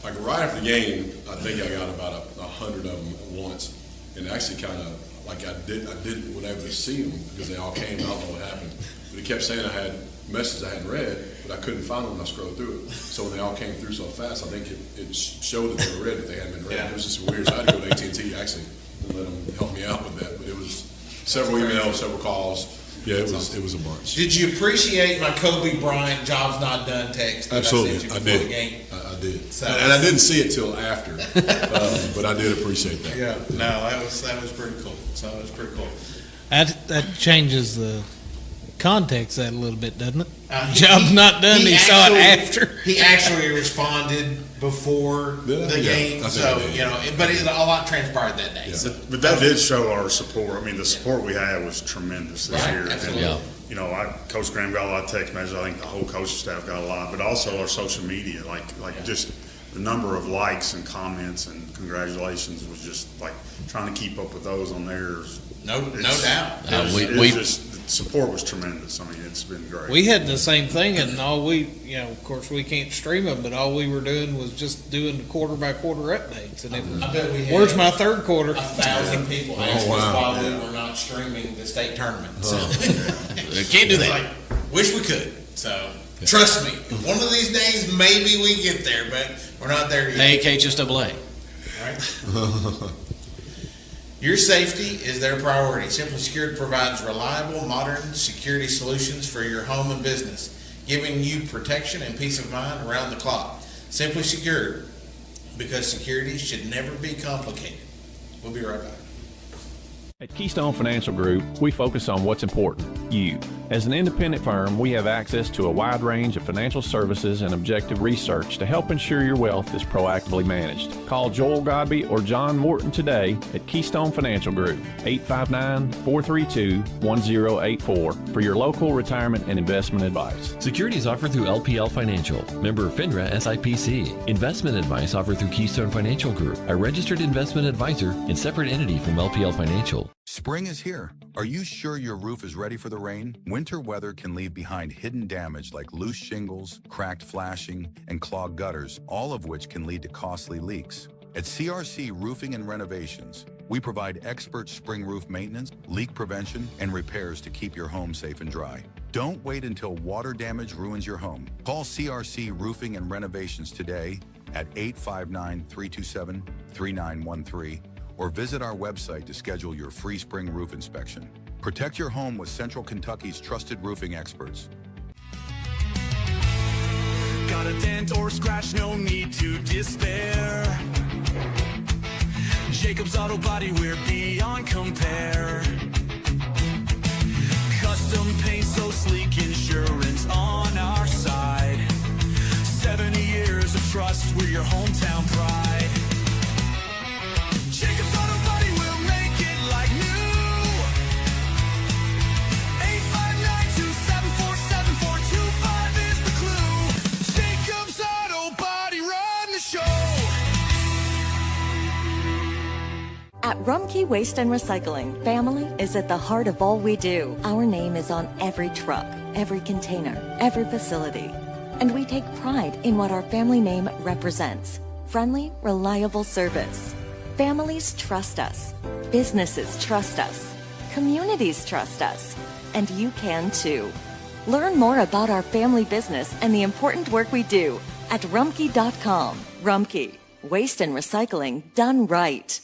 like right after the game, I think I got about 100 of them at once, and actually kind of like I didn't whatever to see them because they all came. I don't know what happened, but it kept saying I had messages I hadn't read, but I couldn't find them when I scrolled through it. So when they all came through so fast, I think it showed that they were read if they hadn't been read. Yeah. It was just weird. So I had to go to AT&T actually and let them help me out with that. But it was several emails, several calls. Yeah, it was a bunch. Did you appreciate my Kobe Bryant "job's not done" text? That Absolutely, I did. The game? I did, So, and I didn't see it till after, but I did appreciate that. Yeah, no, that was pretty cool. So it was pretty cool. That changes the context that a little bit, doesn't it? Job's not done. He saw it after. He actually responded before the game, so but a lot transpired that day. Yeah. So, but that did show our support. I mean, the support we had was tremendous this year. Absolutely. And, Coach Graham got a lot of text messages. I think the whole coaching staff got a lot, but also our social media, just the number of likes and comments and congratulations was just like trying to keep up with those on theirs. No doubt. The support was tremendous. I mean, it's been great. We had the same thing, and all of course, we can't stream them, but all we were doing was just doing the quarter by quarter updates, and it was, where's my third quarter? 1,000 people asked us why we were not streaming the state tournament. So can't do that. Wish we could. So trust me, one of these days maybe we get there, but we're not there yet. Hey, KHSAA. Right. Your safety is their priority. Simply Secured provides reliable, modern security solutions for your home and business, giving you protection and peace of mind around the clock. Simply Secured, because security should never be complicated. We'll be right back. At Keystone Financial Group, we focus on what's important, you. As an independent firm, we have access to a wide range of financial services and objective research to help ensure your wealth is proactively managed. Call Joel Godby or John Morton today at Keystone Financial Group, 859-432-1084 for your local retirement and investment advice. Securities offered through LPL Financial, member FINRA SIPC. Investment advice offered through Keystone Financial Group, a registered investment advisor and separate entity from LPL Financial. Spring is here. Are you sure your roof is ready for the rain? Winter weather can leave behind hidden damage like loose shingles, cracked flashing, and clogged gutters, all of which can lead to costly leaks. At CRC Roofing and Renovations, we provide expert spring roof maintenance, leak prevention, and repairs to keep your home safe and dry. Don't wait until water damage ruins your home. Call CRC Roofing and Renovations today at 859-327-3913 or visit our website to schedule your free spring roof inspection. Protect your home with Central Kentucky's trusted roofing experts. Got a dent or scratch, no need to despair. Jacob's Auto Body, we're beyond compare. Custom paint, so sleek, insurance on our side. 70 years of trust, we're your hometown pride. Jacob's Auto Body will make it like new. 859-274-7425 is the clue. Jacob's Auto Body, run the show. At Rumpke Waste and Recycling, family is at the heart of all we do. Our name is on every truck, every container, every facility. And we take pride in what our family name represents. Friendly, reliable service. Families trust us. Businesses trust us. Communities trust us. And you can too. Learn more about our family business and the important work we do at Rumpke.com. Rumpke, waste and recycling done right.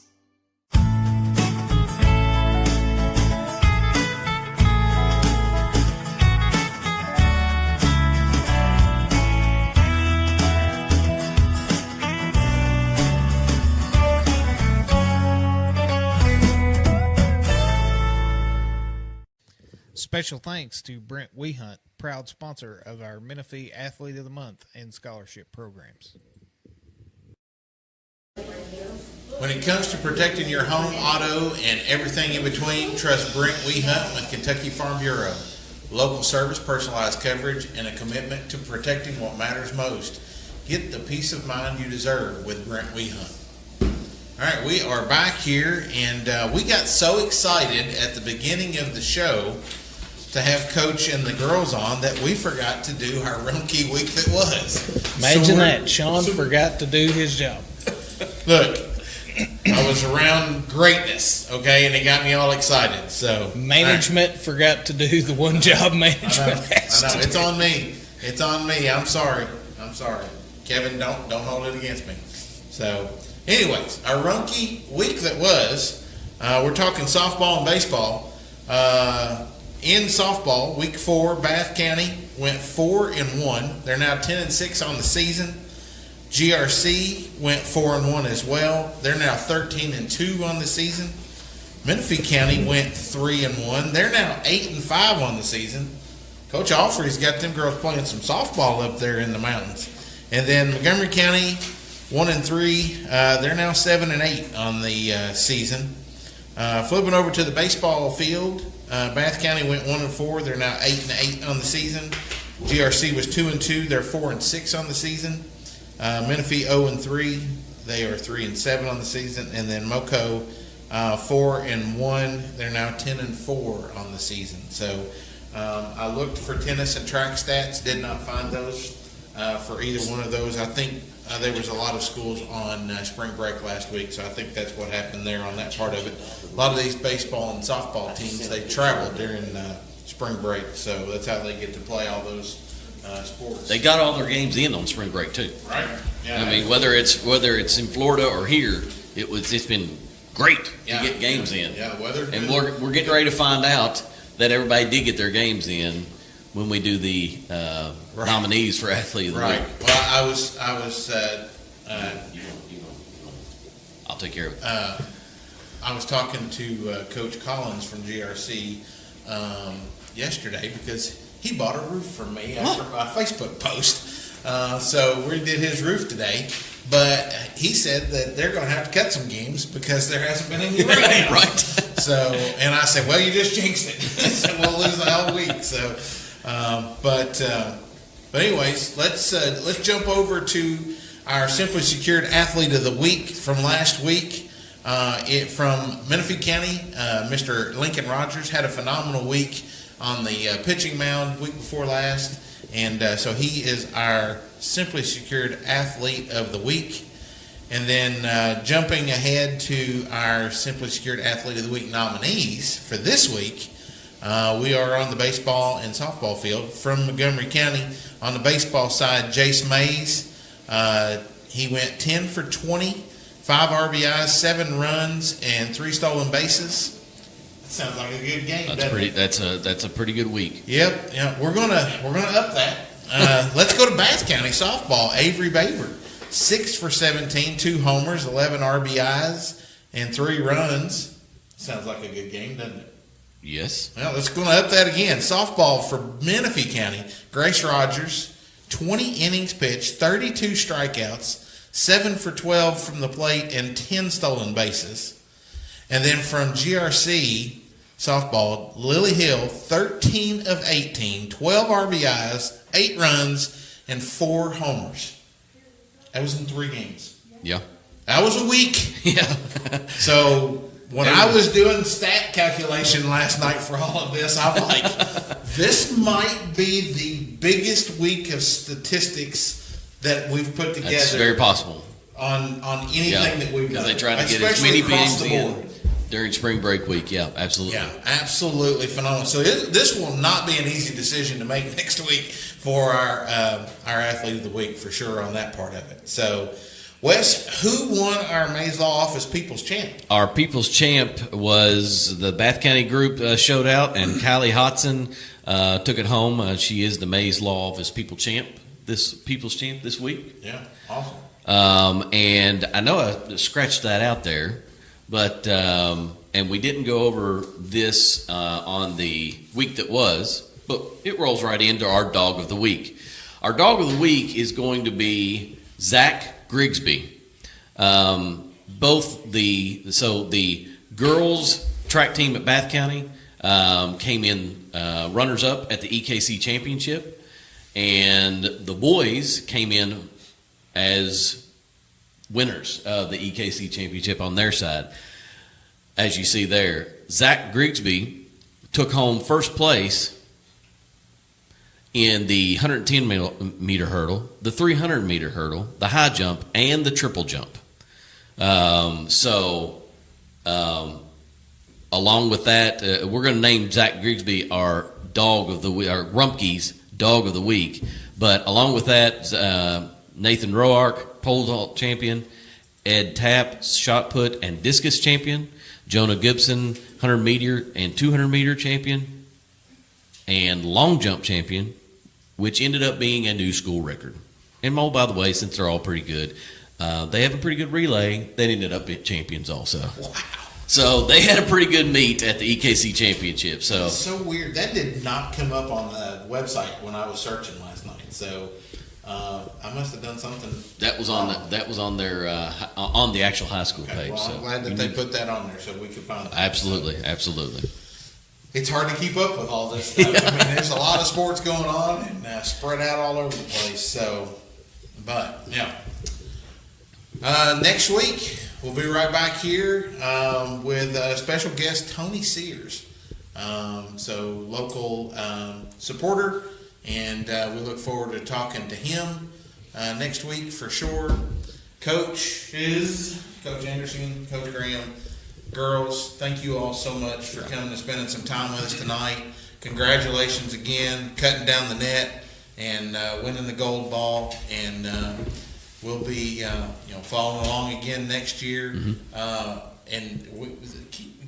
Special thanks to Brent Wehunt, proud sponsor of our Menifee Athlete of the Month and scholarship programs. When it comes to protecting your home, auto, and everything in between, trust Brent Wehunt with Kentucky Farm Bureau. Local service, personalized coverage, and a commitment to protecting what matters most. Get the peace of mind you deserve with Brent Wehunt. All right, we are back here, and we got so excited at the beginning of the show to have Coach and the girls on that we forgot to do our Rumpke Week that was. Imagine that. Sean forgot to do his job. Look, I was around greatness, okay, and it got me all excited. So management forgot to do the one job management has I know. to It's do. on me. It's on me. I'm sorry. Kevin, don't hold it against me. So, anyways, our Rumpke Week that was, we're talking softball and baseball. In softball, week 4, Bath County went 4-1. They're now 10-6 on the season. GRC went 4-1 as well. They're now 13-2 on the season. Menifee County went 3-1. They're now 8-5 on the season. Coach Alfrey's got them girls playing some softball up there in the mountains. And then Montgomery County 1-3. They're now 7-8 on the season. Flipping over to the baseball field, Bath County went 1-4. They're now 8-8 on the season. GRC was 2-2. They're 4-6 on the season. Menifee 0-3. They are 3-7 on the season. And then Moco 4-1. They're now 10-4 on the season. So I looked for tennis and track stats. Did not find those for either one of those. I think there was a lot of schools on spring break last week, so I think that's what happened there on that part of it. A lot of these baseball and softball teams, they traveled during spring break, so that's how they get to play all those sports. They got all their games in on spring break too. Right. Yeah. I mean, whether it's in Florida or here, it's been great to get games in. Yeah, the weather's and good. we're getting ready to find out that everybody did get their games in when we do the nominees for Athlete of the Right. Week. Well, I was. I'll take care of it. I was talking to Coach Collins from GRC yesterday because he bought a roof from me after my Facebook post. So we did his roof today, but he said that they're going to have to cut some games because there hasn't been any rain. Right. So, and I said, well, you just jinxed it. So we'll lose the whole week. So, but anyways, let's jump over to our Simply Secured Athlete of the Week from last week. From Menifee County, Mr. Lincoln Rogers had a phenomenal week on the pitching mound week before last, and so he is our Simply Secured Athlete of the Week. And then jumping ahead to our Simply Secured Athlete of the Week nominees for this week, we are on the baseball and softball field. From Montgomery County, on the baseball side, Jace Mays, he went 10 for 20, 5 RBIs, 7 runs, and 3 stolen bases. That sounds like a good game. That's a pretty good week. Yep. Yeah, we're gonna up that. Let's go to Bath County softball. Avery Baber, 6 for 17, 2 homers, 11 RBIs, and 3 runs. Sounds like a good game, doesn't it? Yes. Well, let's go up that again. Softball for Menifee County. Grace Rogers, 20 innings pitched, 32 strikeouts, 7 for 12 from the plate, and 10 stolen bases. And then from GRC softball, Lily Hill, 13 of 18, 12 RBIs, 8 runs, and 4 homers. That was in 3 games. Yeah. That was a week. Yeah. So when I was doing stat calculation last night for all of this, I'm like, this might be the biggest week of statistics that we've put together. That's very possible. On anything that we've done. Because they try to get as many games in during spring break week. Yeah, absolutely. Yeah, absolutely phenomenal. So this will not be an easy decision to make next week for our Athlete of the Week, for sure, on that part of it. So, Wes, who won our Mays Law Office People's Champ? Our People's Champ was the Bath County group showed out, and Kyleigh Hodson took it home. She is the Mays Law Office People's Champ this week. Yeah, awesome. And I know I scratched that out there, but and we didn't go over this on the week that was, but it rolls right into our Dog of the Week. Our Dog of the Week is going to be Zach Grigsby. The girls track team at Bath County came in runners-up at the EKC Championship, and the boys came in as winners of the EKC Championship on their side. As you see there, Zach Grigsby took home first place in the 110-meter hurdle, the 300-meter hurdle, the high jump, and the triple jump. Along with that, we're going to name Zach Grigsby our Dog of the Week, our Rumpke's Dog of the Week. But along with that, Nathan Roark, pole vault champion, Ed Tapp, shot put and discus champion, Jonah Gibson, 100-meter and 200-meter champion, and long jump champion, which ended up being a new school record. And by the way, since they're all pretty good, they have a pretty good relay. They ended up being champions also. Wow. So they had a pretty good meet at the EKC championship. So it's so weird. That did not come up on the website when I was searching last night. So I must have done something. that was on that was on their on the actual high school page. Well, I'm so glad that they put that on there so we could find it. absolutely. It's hard to keep up with all this stuff. I mean, there's a lot of sports going on and spread out all over the place. So, but yeah. Next week we'll be right back here with special guest Tony Sears. So local supporter, and we look forward to talking to him next week for sure. Coach Anderson, Coach Graham. Girls, thank you all so much for coming and spending some time with us tonight. Congratulations again, cutting down the net and winning the gold ball. And we'll be following along again next year. And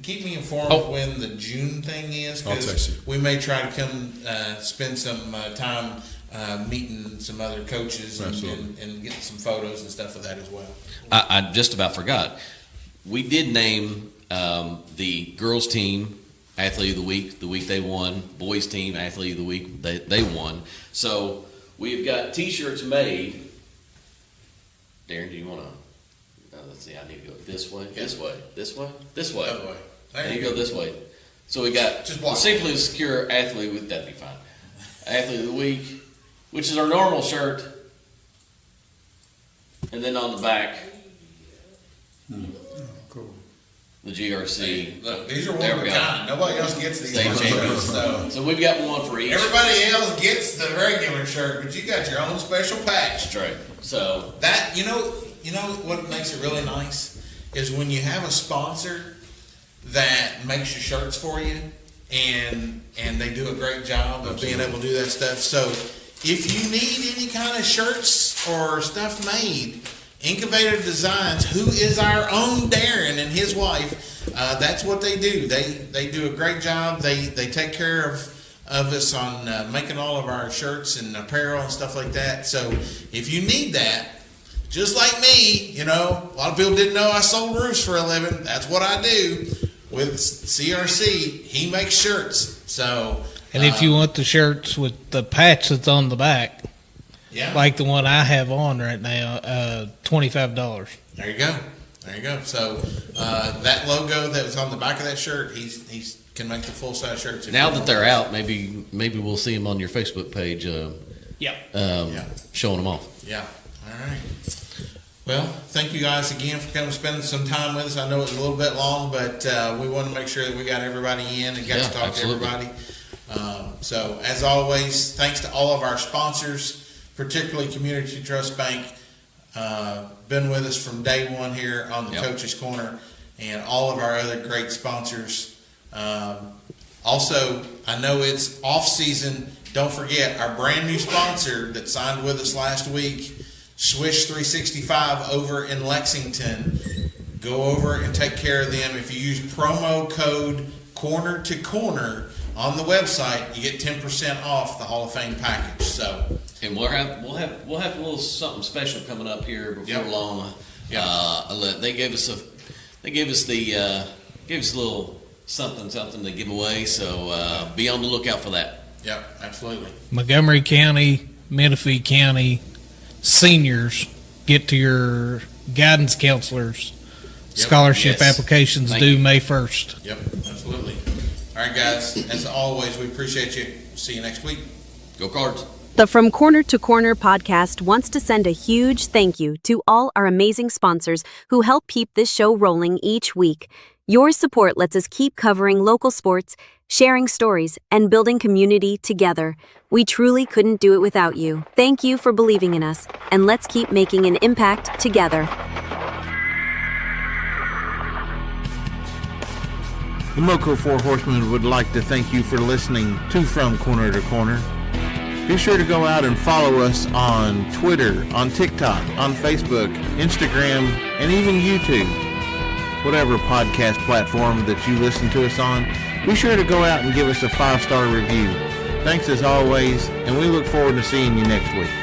keep me informed when the June thing is, because we may try to come spend some time meeting some other coaches and getting some photos and stuff of that as well. I just about forgot. We did name the girls' team Athlete of the week they won. Boys' team Athlete of the week they won. So we've got T-shirts made. Daron, do you want to? Let's see. I need to go this way, this way, this way, this way. Other way. I need to go this way. So we got Simply Secure Athlete with that'd be fine. Athlete of the week, which is our normal shirt, and then on the back. Cool. The GRC. Hey, look, these are one of a kind. Nobody else gets these. So we've got one for each. Everybody else gets the regular shirt, but you got your own special patch. That's right. So that you know what makes it really nice is when you have a sponsor that makes your shirts for you, and they do a great job of being able to do that stuff. So if you need any kind of shirts or stuff made, Incubator Designs, who is our own Daron and his wife, that's what they do. They do a great job. They take care of us on making all of our shirts and apparel and stuff like that. So if you need that, just like me, a lot of people didn't know I sold roofs for a living. That's what I do with CRC. He makes shirts. So and if you want the shirts with the patch that's on the back, like the one I have on right now, $25. There you go. So that logo that was on the back of that shirt, he's can make the full size shirts. Now that they're out, maybe we'll see them on your Facebook page. Showing them off. Yeah. All right. Well, thank you guys again for coming, spending some time with us. I know it was a little bit long, but we want to make sure that we got everybody in and got to talk to everybody. So as always, thanks to all of our sponsors, particularly Community Trust Bank, been with us from day one here on the Coach's Corner, and all of our other great sponsors. Also, I know it's off season. Don't forget our brand new sponsor that signed with us last week, Swish 365 over in Lexington. Go over and take care of them. If you use promo code Corner to Corner on the website, you get 10% off the Hall of Fame package. So, and we'll have a little something special coming up here before long. They gave us a little something to give away. So be on the lookout for that. Yep, absolutely. Montgomery County, Menifee County seniors get to your guidance counselors. Scholarship applications due May 1st. Yep, absolutely. All right, guys, as always, we appreciate you. See you next week. Go Cards. The From Corner to Corner podcast wants to send a huge thank you to all our amazing sponsors who help keep this show rolling each week. Your support lets us keep covering local sports, sharing stories, and building community together. We truly couldn't do it without you. Thank you for believing in us, and let's keep making an impact together. The Moco Four Horsemen would like to thank you for listening to From Corner to Corner. Be sure to go out and follow us on Twitter, on TikTok, on Facebook, Instagram, and even YouTube. Whatever podcast platform that you listen to us on, be sure to go out and give us a 5-star review. Thanks as always, and we look forward to seeing you next week.